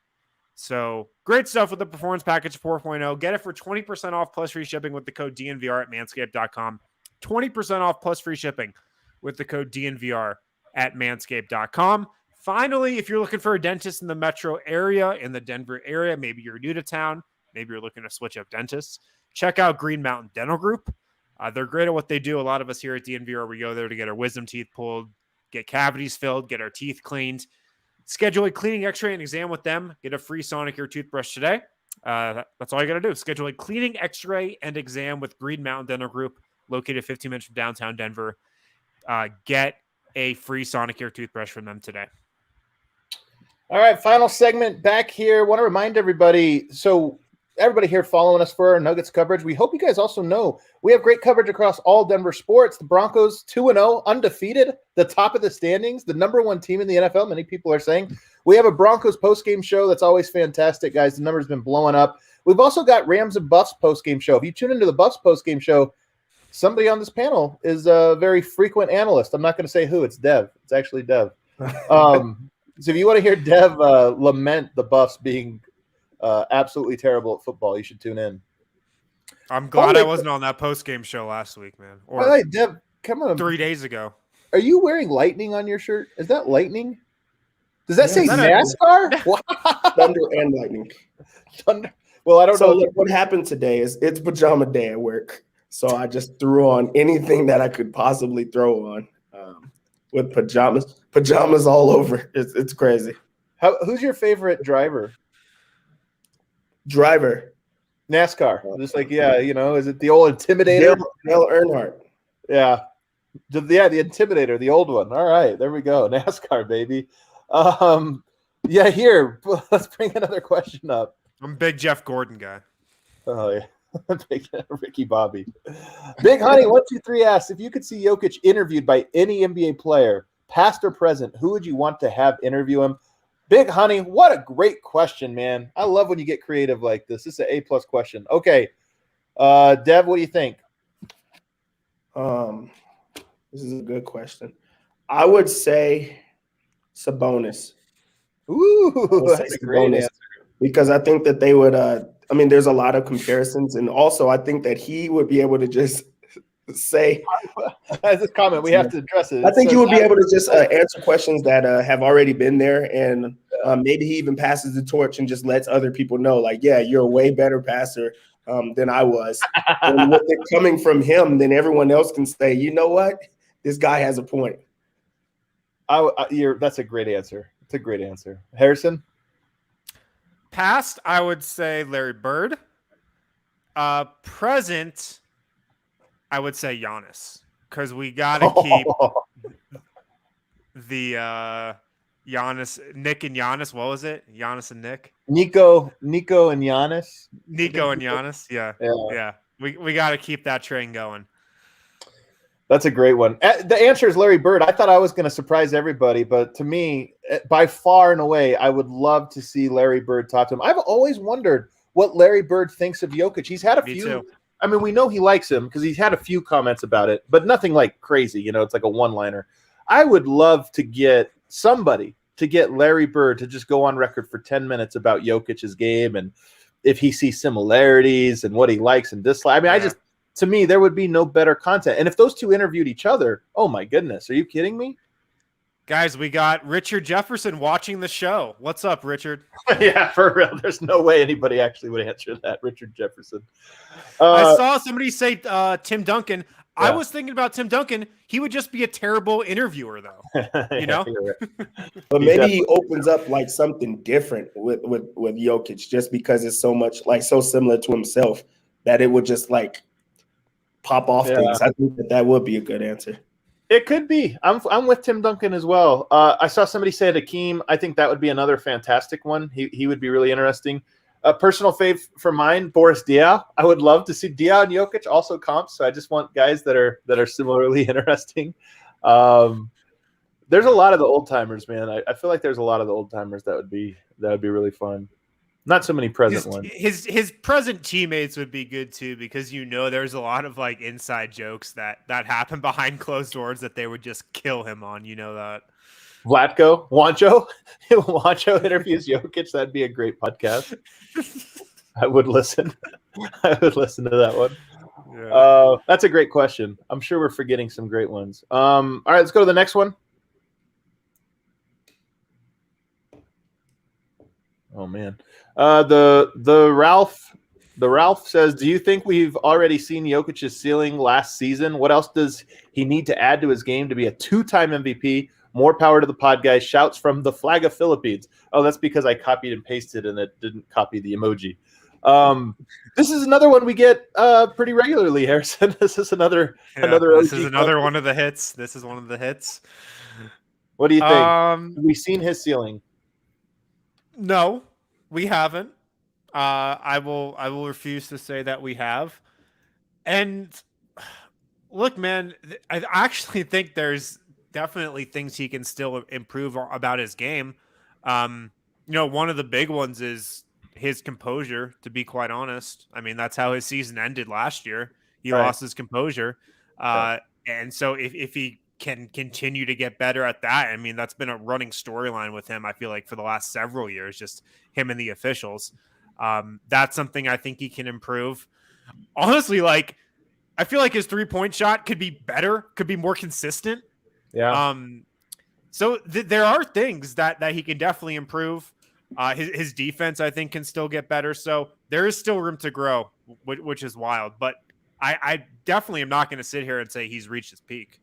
So great stuff with the Performance Package 4.0. Get it for 20% off plus free shipping with the code DNVR at manscaped.com. 20% off plus free shipping with the code DNVR at manscaped.com. Finally, if you're looking for a dentist in the metro area, in the Denver area, maybe you're new to town, maybe you're looking to switch up dentists, check out Green Mountain Dental Group. They're great at what they do. A lot of us here at DNVR, we go there to get our wisdom teeth pulled, get cavities filled, get our teeth cleaned. Schedule a cleaning, x-ray, and exam with them. Get a free Sonicare toothbrush today. That's all you got to do. Schedule a cleaning, x-ray, and exam with Green Mountain Dental Group, located 15 minutes from downtown Denver. Get a free Sonicare toothbrush from them today. All right, final segment back here. Want to remind everybody, so everybody here following us for our Nuggets coverage, we hope you guys also know we have great coverage across all Denver sports. The Broncos 2-0, undefeated, the top of the standings, the number one team in the NFL, many people are saying. We have a Broncos postgame show that's always fantastic, guys. The number's been blowing up. We've also got Rams and Buffs postgame show. If you tune into the Buffs postgame show, somebody on this panel is a very frequent analyst. I'm not going to say who. It's Dev. It's actually Dev. So if you want to hear Dev lament the Buffs being absolutely terrible at football, you should tune in. I'm glad I wasn't on that post-game show last week, man. Or right, Dev, come on. 3 days ago. Are you wearing lightning on your shirt? Is that lightning? Does that say that NASCAR? Thunder and lightning. Thunder. Well, I don't know. Look, what happened today is it's pajama day at work. So I just threw on anything that I could possibly throw on with pajamas all over. It's crazy. Who's your favorite driver? NASCAR. Just like, is it the old Intimidator? Dale Earnhardt. Yeah. The Intimidator, the old one. All right, there we go. NASCAR, baby. Here, let's bring another question up. I'm a big Jeff Gordon guy. Oh, yeah. Big Ricky Bobby. Big Honey 123 asks, if you could see Jokic interviewed by any NBA player, past or present, who would you want to have interview him? Big Honey, what a great question, man. I love when you get creative like this. This is an A+ question. Okay. Dev, what do you think? This is a good question. I would say Sabonis. Ooh, that's a great answer. Because I think that they would there's a lot of comparisons, and also I think that he would be able to just say as a comment, we have to address it. I think he would be able to just answer questions that have already been there, and maybe he even passes the torch and just lets other people know, like, yeah, you're a way better passer than I was. And with it coming from him, then everyone else can say, you know what, this guy has a point. That's a great answer. It's a great answer. Harrison? Past, I would say Larry Bird. Present, I would say Giannis, because we got to keep the Giannis, Nick and Giannis. What was it? Giannis and Nick? Nico and Giannis. Nico and Giannis. Yeah. We got to keep that train going. That's a great one. The answer is Larry Bird. I thought I was going to surprise everybody, but to me, by far and away, I would love to see Larry Bird talk to him. I've always wondered what Larry Bird thinks of Jokic. He's had a few. Too. I mean, we know he likes him because he's had a few comments about it, but nothing like crazy. It's like a one-liner. I would love to get somebody to get Larry Bird to just go on record for 10 minutes about Jokic's game and if he sees similarities and what he likes and dislikes. I mean, to me, there would be no better content. And if those two interviewed each other, oh my goodness, are you kidding me? Guys, we got Richard Jefferson watching the show. What's up, Richard? Yeah, for real. There's no way anybody actually would answer that. Richard Jefferson. I saw somebody say Tim Duncan. Yeah. I was thinking about Tim Duncan. He would just be a terrible interviewer, though. You know? But maybe he opens up like something different with Jokic, just because it's so much so similar to himself that it would just pop off things. I think that would be a good answer. It could be. I'm with Tim Duncan as well. I saw somebody say Hakeem. I think that would be another fantastic one. He would be really interesting. A personal fave for mine, Boris Diaw. I would love to see Diaw and Jokic also comps. So I just want guys that are similarly interesting. There's a lot of the old timers, man. I feel like there's a lot of the old timers that would be really fun. Not so many present ones. His present teammates would be good too, because there's a lot of inside jokes that happen behind closed doors that they would just kill him on. You know that. Vlatko, Wancho interviews Jokic. That'd be a great podcast. I would listen. I would listen to that one. Yeah. That's a great question. I'm sure we're forgetting some great ones. All right, let's go to the next one. Oh man, the Ralph The Ralph says, do you think we've already seen Jokic's ceiling last season? What else does he need to add to his game to be a two-time MVP? More power to the pod, guys. Shouts from the flag of Philippines. Oh, that's because I copied and pasted and it didn't copy the emoji. This is another one we get pretty regularly, Harrison. This is another This OG is another one of the hits. This is one of the hits. What do you think? Have we seen his ceiling? No, we haven't. I will refuse to say that we have. And look, man, I actually think there's definitely things he can still improve about his game. One of the big ones is his composure, to be quite honest. I mean, that's how his season ended last year. He lost his composure. And so if he can continue to get better at that, I mean, that's been a running storyline with him, I feel like, for the last several years, just him and the officials. That's something I think he can improve. Honestly, like, I feel like his 3-point shot could be better, could be more consistent. Yeah. So there are things that he can definitely improve. His defense, I think, can still get better. So there is still room to grow, which is wild. But I definitely am not going to sit here and say he's reached his peak.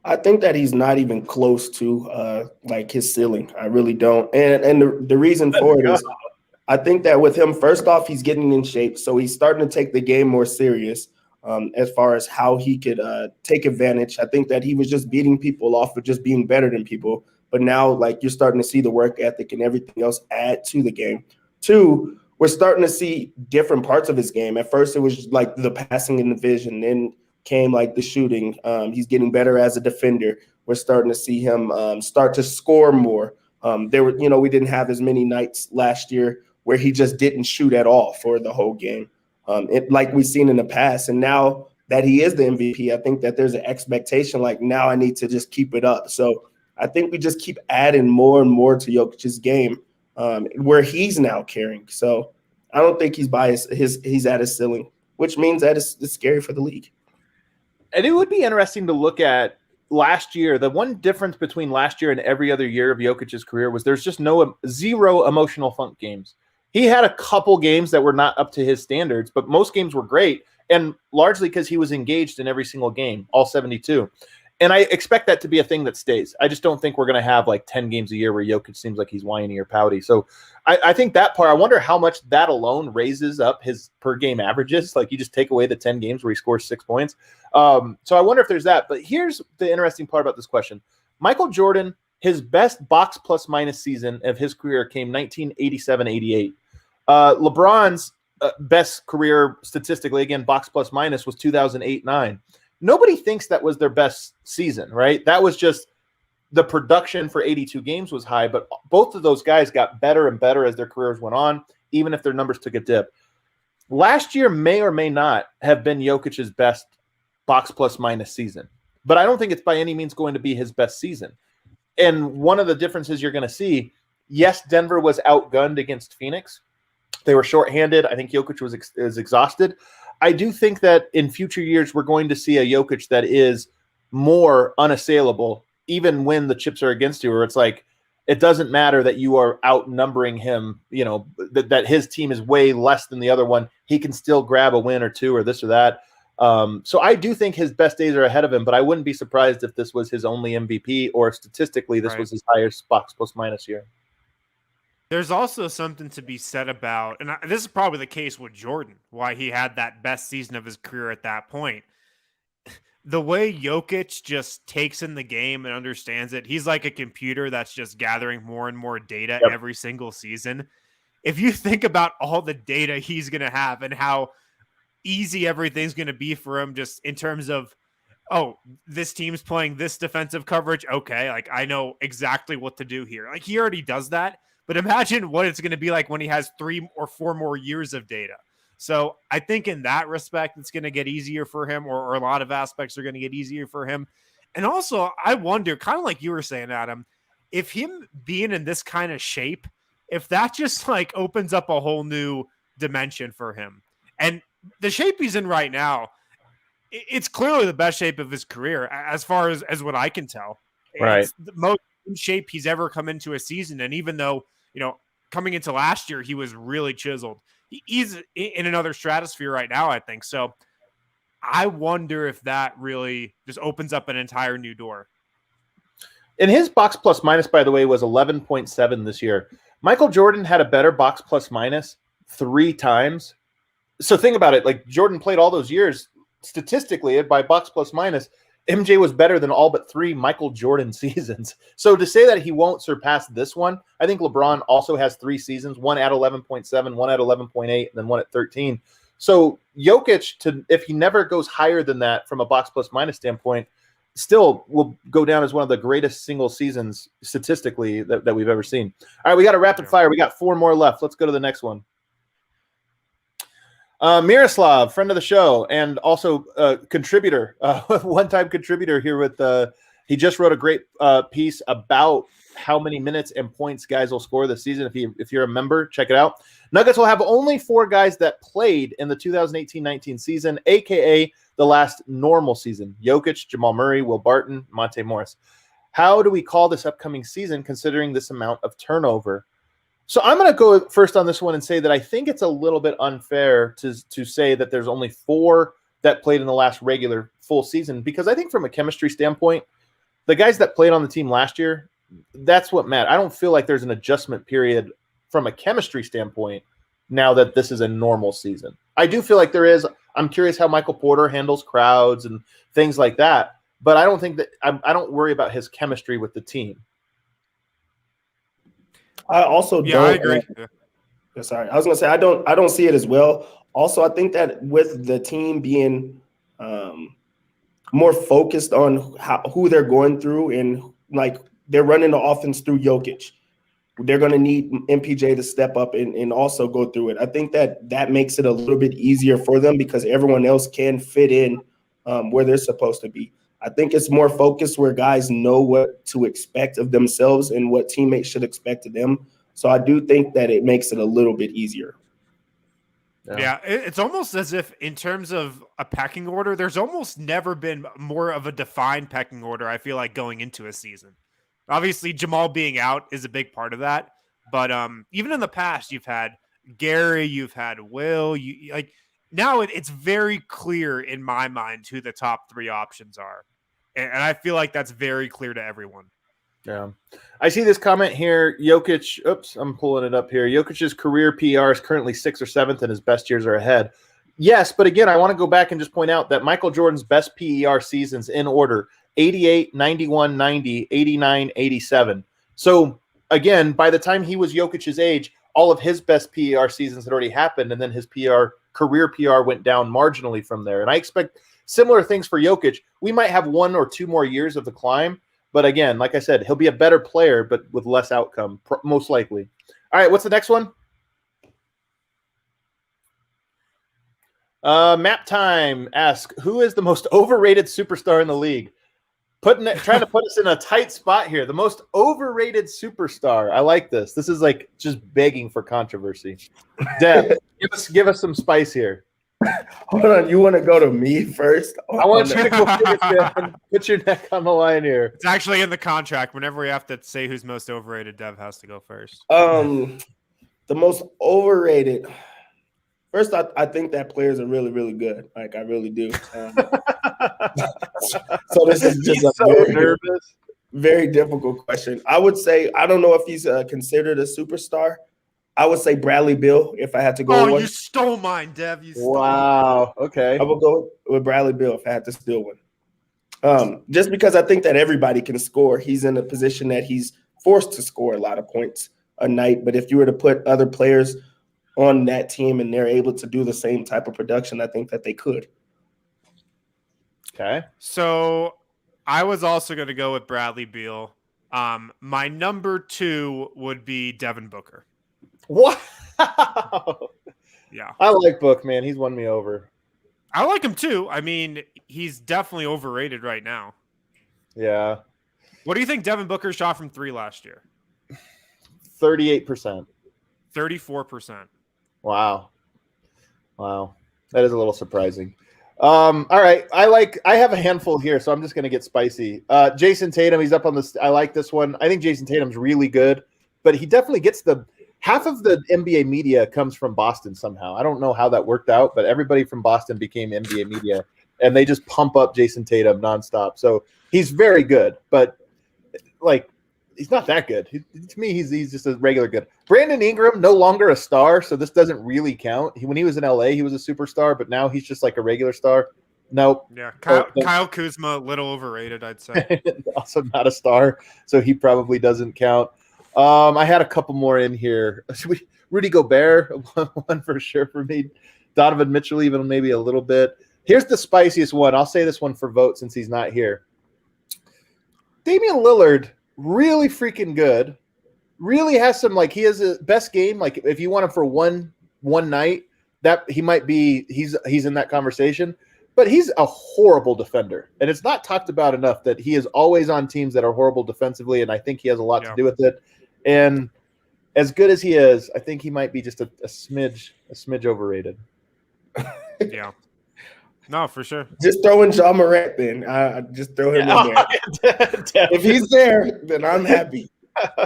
I think that he's not even close to like his ceiling. I really don't. And the reason for it is I think that with him, first off, he's getting in shape. So he's starting to take the game more serious as far as how he could take advantage. I think that he was just beating people off for just being better than people. But now, like, you're starting to see the work ethic and everything else add to the game. Two, we're starting to see different parts of his game. At first, it was like the passing and the vision. Then came like the shooting. He's getting better as a defender. We're starting to see him start to score more. We didn't have as many nights last year where he just didn't shoot at all for the whole game, like we've seen in the past. And now that he is the MVP, I think that there's an expectation like, now I need to just keep it up. So I think we just keep adding more and more to Jokic's game where he's now carrying. So I don't think he's biased. He's at his ceiling, which means that it's scary for the league. And it would be interesting to look at last year. The one difference between last year and every other year of Jokic's career was there's just zero emotional funk games. He had a couple games that were not up to his standards, but most games were great, and largely because he was engaged in every single game, all 72. And I expect that to be a thing that stays. I just don't think we're going to have like 10 games a year where Jokic seems like he's whiny or pouty. So I think that part, I wonder how much that alone raises up his per game averages. Like, you just take away the 10 games where he scores 6 points. So I wonder if there's that. But here's the interesting part about this question. Michael Jordan, his best box plus minus season of his career came 1987-88. LeBron's best career statistically, again, box plus minus, was 2008-9. Nobody thinks that was their best season, right? That was just the production for 82 games was high, but both of those guys got better and better as their careers went on, even if their numbers took a dip. Last year may or may not have been Jokic's best box plus minus season, but I don't think it's by any means going to be his best season. And one of the differences you're going to see, yes, Denver was outgunned against Phoenix. They were shorthanded. I think Jokic was exhausted. I do think that in future years, we're going to see a Jokic that is more unassailable, even when the chips are against you, where it's like, it doesn't matter that you are outnumbering him, that his team is way less than the other one. He can still grab a win or two or this or that. So I do think his best days are ahead of him, but I wouldn't be surprised if this was his only MVP or statistically this was his highest box plus minus year. There's also something to be said about, and this is probably the case with Jordan, why he had that best season of his career at that point. The way Jokic just takes in the game and understands it, he's like a computer that's just gathering more and more data every single season. If you think about all the data he's going to have and how easy everything's going to be for him just in terms of, oh, this team's playing this defensive coverage. Okay, like I know exactly what to do here. Like he already does that. But imagine what it's going to be like when he has 3 or 4 more years of data. So I think in that respect, it's going to get easier for him, or a lot of aspects are going to get easier for him. And also, I wonder, kind of like you were saying, Adam, if him being in this kind of shape, if that just like opens up a whole new dimension for him. And the shape he's in right now, it's clearly the best shape of his career, as far as what I can tell. Right. It's the most in shape he's ever come into a season. And even though, coming into last year, he was really chiseled. he's in another stratosphere right now, I think. So I wonder if that really just opens up an entire new door. And his box plus minus, by the way, was 11.7 this year. Michael Jordan had a better box plus minus 3 times. So think about it. Like, Jordan played all those years statistically by box plus minus. MJ was better than all but 3 Michael Jordan seasons. So to say that he won't surpass this one, I think LeBron also has 3 seasons, one at 11.7, one at 11.8, and then one at 13. So Jokic, if he never goes higher than that from a box plus minus standpoint, still will go down as one of the greatest single seasons statistically that we've ever seen. All right, we got a rapid fire. We got 4 more left. Let's go to the next one. Miroslav, friend of the show, and also contributor, one-time contributor here with he just wrote a great piece about how many minutes and points guys will score this season. If you're a member, check it out. Nuggets will have only 4 guys that played in the 2018-19 season, aka the last normal season: Jokic, Jamal Murray, Will Barton, Monte Morris. How do we call this upcoming season considering this amount of turnover? So I'm going to go first on this one and say that I think it's a little bit unfair to say that there's only 4 that played in the last regular full season, because I think from a chemistry standpoint, the guys that played on the team last year, that's what mattered. I don't feel like there's an adjustment period from a chemistry standpoint now that this is a normal season. I do feel like there is. I'm curious how Michael Porter handles crowds and things like that, but I don't think that I don't worry about his chemistry with the team. I also don't. I agree. Sorry, I was gonna say I don't see it as well. Also, I think that with the team being more focused on who they're going through, and like they're running the offense through Jokic, they're gonna need MPJ to step up and also go through it. I think that makes it a little bit easier for them because everyone else can fit in where they're supposed to be. I think it's more focused where guys know what to expect of themselves and what teammates should expect of them. So I do think that it makes it a little bit easier. Yeah, it's almost as if in terms of a pecking order, there's almost never been more of a defined pecking order, I feel like, going into a season. Obviously, Jamal being out is a big part of that. But even in the past, you've had Gary, you've had Will. Now it's very clear in my mind who the top 3 options are. And I feel like that's very clear to everyone. Yeah. I see this comment here. Jokic, I'm pulling it up here. Jokic's career PR is currently 6th or 7th, and his best years are ahead. Yes, but again, I want to go back and just point out that Michael Jordan's best PER seasons in order: 88, 91, 90, 89, 87. So again, by the time he was Jokic's age, all of his best PER seasons had already happened, and then his career PR went down marginally from there. And I expect similar things for Jokic. We might have 1 or 2 more years of the climb, but again, like I said, he'll be a better player, but with less outcome, most likely. All right, what's the next one? Map Time asks, who is the most overrated superstar in the league? Trying to put us in a tight spot here. The most overrated superstar. I like this. This is like just begging for controversy. Deb, give us some spice here. Hold on, you want to go to me first? I want you to go first. Put your neck on the line here. It's actually in the contract. Whenever we have to say who's most overrated, Dev has to go first. The most overrated. First, I think that players are really, really good. Like, I really do. So this is just very difficult question. I would say, I don't know if he's considered a superstar. I would say Bradley Beal if I had to go. Oh, one. You stole mine, Dev. You stole wow. Mine. Okay. I would go with Bradley Beal if I had to steal one. Just because I think that everybody can score. He's in a position that he's forced to score a lot of points a night. But if you were to put other players on that team and they're able to do the same type of production, I think that they could. Okay. So I was also going to go with Bradley Beal. My number 2 would be Devin Booker. Wow. Yeah. I like Book, man. He's won me over. I like him too. I mean, he's definitely overrated right now. Yeah. What do you think Devin Booker shot from 3 last year? 38%. 34%. Wow. That is a little surprising. All right. I have a handful here, so I'm just going to get spicy. Jason Tatum, he's up on this. I like this one. I think Jason Tatum's really good, but he definitely gets half of the NBA media comes from Boston somehow. I don't know how that worked out, but everybody from Boston became NBA media, and they just pump up Jason Tatum nonstop. So he's very good, but like he's not that good. To me, he's just a regular good. Brandon Ingram, no longer a star, so this doesn't really count. When he was in LA, he was a superstar, but now he's just like a regular star. Nope. Yeah, Kyle Kuzma, a little overrated, I'd say. Also not a star, so he probably doesn't count. I had a couple more in here. Rudy Gobert, one for sure for me. Donovan Mitchell, even maybe a little bit. Here's the spiciest one. I'll say this one for vote since he's not here. Damian Lillard, really freaking good. Really has some, like, he has a best game. Like, if you want him for one night, that he might be, he's in that conversation. But he's a horrible defender, and it's not talked about enough that he is always on teams that are horrible defensively, and I think he has a lot to do with it. And as good as he is, I think he might be just a smidge overrated. Yeah. No, for sure. Just throw in Jamal Murray, then. Just throw him in there. If he's there, then I'm happy.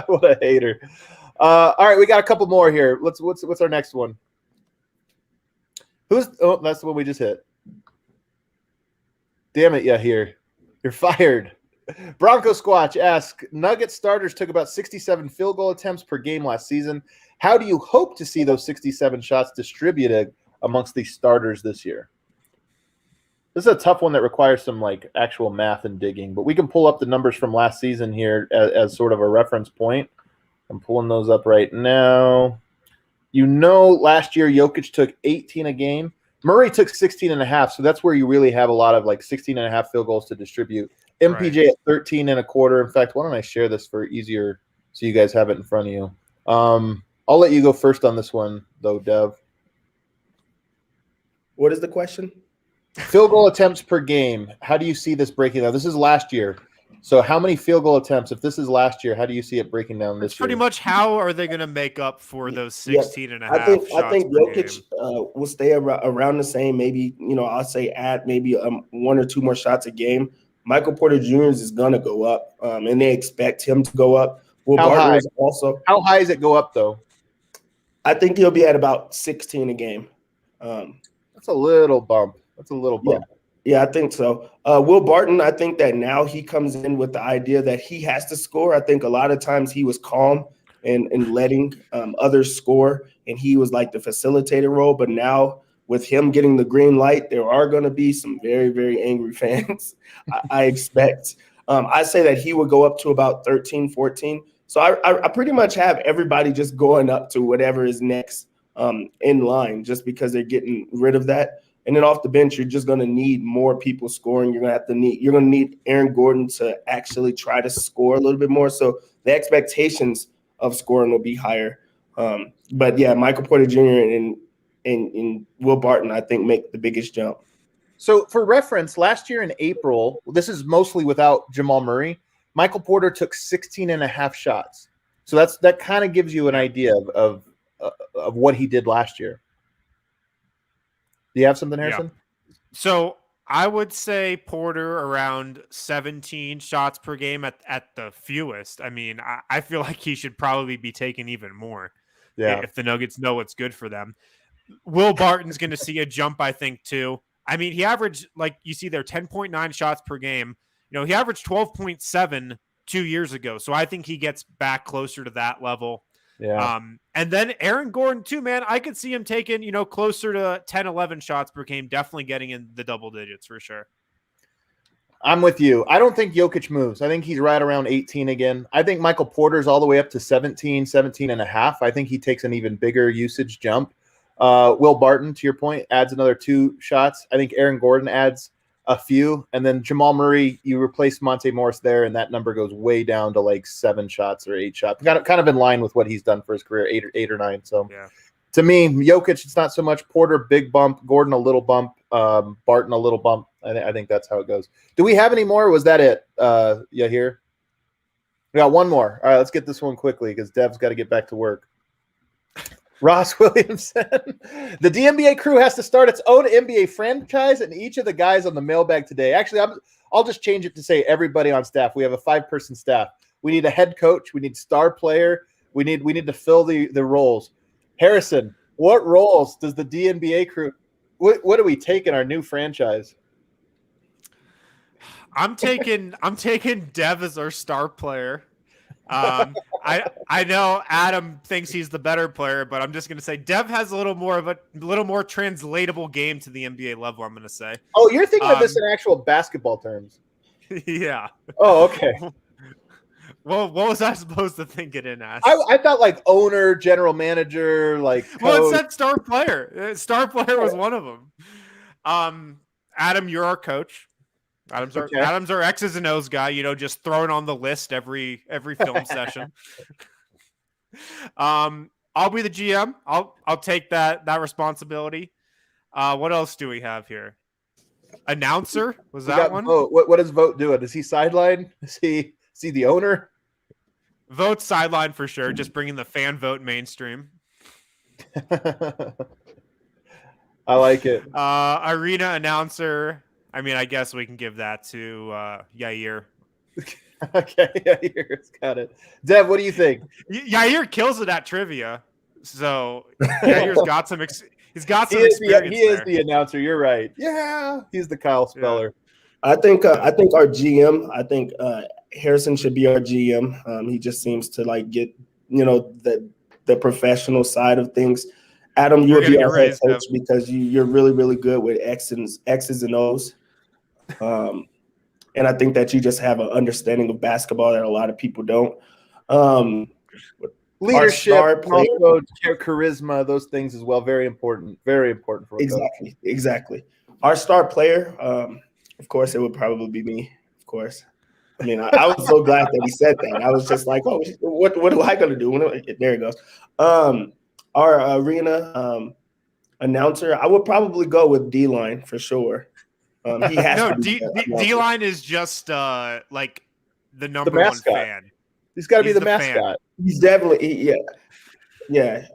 What a hater. All right, we got a couple more here. What's our next one? That's the one we just hit. Damn it, Yahir. You're fired. Bronco Squatch asks, Nuggets starters took about 67 field goal attempts per game last season. How do you hope to see those 67 shots distributed amongst these starters this year? This is a tough one that requires some like actual math and digging, but we can pull up the numbers from last season here as sort of a reference point. I'm pulling those up right now. Last year Jokic took 18 a game. Murray took 16 and a half, so that's where you really have a lot of like 16 and a half field goals to distribute. MPJ at 13 and a quarter. In fact, why don't I share this for easier so you guys have it in front of you? I'll let you go first on this one, though, Dev. What is the question? Field goal attempts per game. How do you see this breaking down? This is last year. So how many field goal attempts, if this is last year, how do you see it breaking down this year? Pretty much how are they going to make up for those 16 and a half shots I think per Jokic game? Will stay around the same, maybe, I'll say add maybe one or two more shots a game. Michael Porter Jr. is going to go up, and they expect him to go up. How high does it go up, though? I think he'll be at about 16 a game. That's a little bump. Yeah, I think so. Will Barton, I think that now he comes in with the idea that he has to score. I think a lot of times he was calm and letting others score, and he was like the facilitator role. But now with him getting the green light, there are going to be some very, very angry fans, I expect. I say that he would go up to about 13, 14. So I pretty much have everybody just going up to whatever is next in line just because they're getting rid of that. And then off the bench, you're just going to need more people scoring. You're going to need Aaron Gordon to actually try to score a little bit more. So the expectations of scoring will be higher. But yeah, Michael Porter Jr. and Will Barton, I think, make the biggest jump. So for reference, last year in April, this is mostly without Jamal Murray, Michael Porter took 16 and a half shots. So that kind of gives you an idea of what he did last year. Do you have something, Harrison? Yeah. So I would say Porter around 17 shots per game at the fewest. I mean, I feel like he should probably be taking even more if the Nuggets know what's good for them. Will Barton's going to see a jump, I think, too. I mean, he averaged, like you see there, 10.9 shots per game. He averaged 12.7 2 years ago. So I think he gets back closer to that level. Yeah. And then Aaron Gordon too, man. I could see him taking, closer to 10, 11 shots per game, definitely getting in the double digits for sure. I'm with you. I don't think Jokic moves. I think he's right around 18 again. I think Michael Porter's all the way up to 17 and a half. I think he takes an even bigger usage jump. Will Barton, to your point, adds another 2 shots. I think Aaron Gordon adds a few, and then Jamal Murray, you replace Monte Morris there, and that number goes way down to like 7 shots or 8 shots. Kind of in line with what he's done for his career, 8 or 9. So to me, Jokic, it's not so much. Porter, big bump. Gordon, a little bump. Barton, a little bump. I think that's how it goes. Do we have any more? Or was that it? Here? We got one more. All right, let's get this one quickly because Dev's got to get back to work. Ross Williamson. The DNVR crew has to start its own NBA franchise, and each of the guys on the mailbag today. Actually, I'll just change it to say everybody on staff. We have a 5-person staff. We need a head coach. We need star player. We need to fill the roles. Harrison, what roles does the DNBA crew? What do we take in our new franchise? I'm taking Dev as our star player. I know Adam thinks he's the better player, but I'm just going to say Dev has a little more translatable game to the NBA level. I'm going to say. Oh, you're thinking of this in actual basketball terms. Yeah. Oh, okay. Well, what was I supposed to think it in as? I thought like owner, general manager, like coach. Well, it said star player. Star player was one of them. Adam, you're our coach. Adam's our X's and O's guy. Just throwing on the list every film session. I'll be the GM. I'll take that responsibility. What else do we have here? Announcer, was that one? Vote. What does Vote do? Is he sideline? Is he the owner? Vote sideline for sure. Just bringing the fan vote mainstream. I like it. Arena announcer. I mean, I guess we can give that to Yair. Okay, Yair's got it. Dev, what do you think? Yair kills it at trivia, so Yair's got some. He's got some experience. He is the announcer. You're right. Yeah, he's the Kyle Speller. Yeah. I think our GM. I think Harrison should be our GM. He just seems to like get the professional side of things. Adam, you'll be our head coach because you're really, really good with X's and O's. And I think that you just have an understanding of basketball that a lot of people don't. Leadership, also charisma, those things as well. Very important. Very important for exactly. Our star player, of course, it would probably be me. Of course. I mean, I was so glad that he said that. I was just like, oh, what am I going to do? There it goes. Our arena announcer, I would probably go with D-Line for sure. He has to be D-Line is just like the number one fan. He's got to be the mascot. Fan. He's definitely yeah.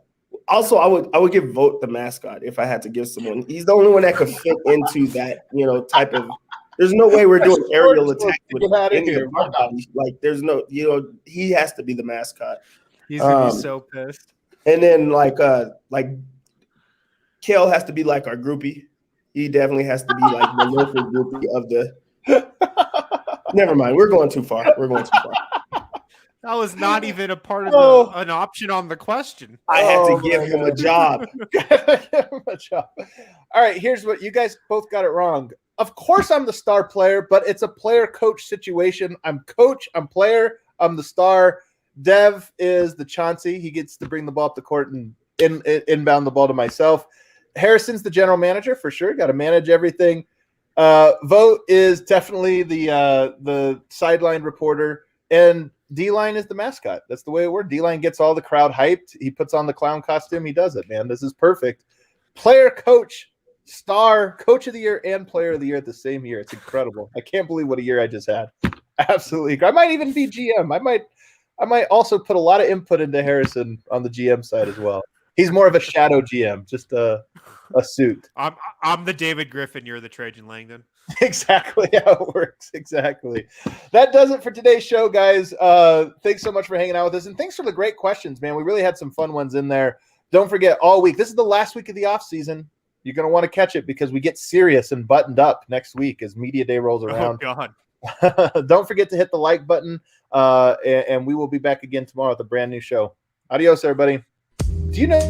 Also, I would give Vote the mascot if I had to give someone. He's the only one that could fit into that type of. There's no way we're doing aerial attack with any of our bodies. Like there's no he has to be the mascot. He's gonna be so pissed. And then like Kale has to be like our groupie. He definitely has to be like the local groupie of the. Never mind, we're going too far. That was not even a part of an option on the question. I had to give him a job. All right, here's what you guys both got it wrong. Of course, I'm the star player, but it's a player-coach situation. I'm coach, I'm player, I'm the star. Dev is the Chauncey. He gets to bring the ball up the court and inbound the ball to myself. Harrison's the general manager for sure. Got to manage everything. Vote is definitely the sideline reporter, and D-Line is the mascot. That's the way it works. D-Line gets all the crowd hyped. He puts on the clown costume. He does it, man. This is perfect. Player, coach, star, coach of the year, and player of the year at the same year. It's incredible. I can't believe what a year I just had. Absolutely. I might even be GM. I might also put a lot of input into Harrison on the GM side as well. He's more of a shadow GM, just a suit. I'm the David Griffin. You're the Trajan Langdon. Exactly how it works. Exactly. That does it for today's show, guys. Thanks so much for hanging out with us, and thanks for the great questions, man. We really had some fun ones in there. Don't forget, all week. This is the last week of the off season. You're going to want to catch it because we get serious and buttoned up next week as Media Day rolls around. Oh, God. Don't forget to hit the like button, and we will be back again tomorrow with a brand new show. Adios, everybody. Do you know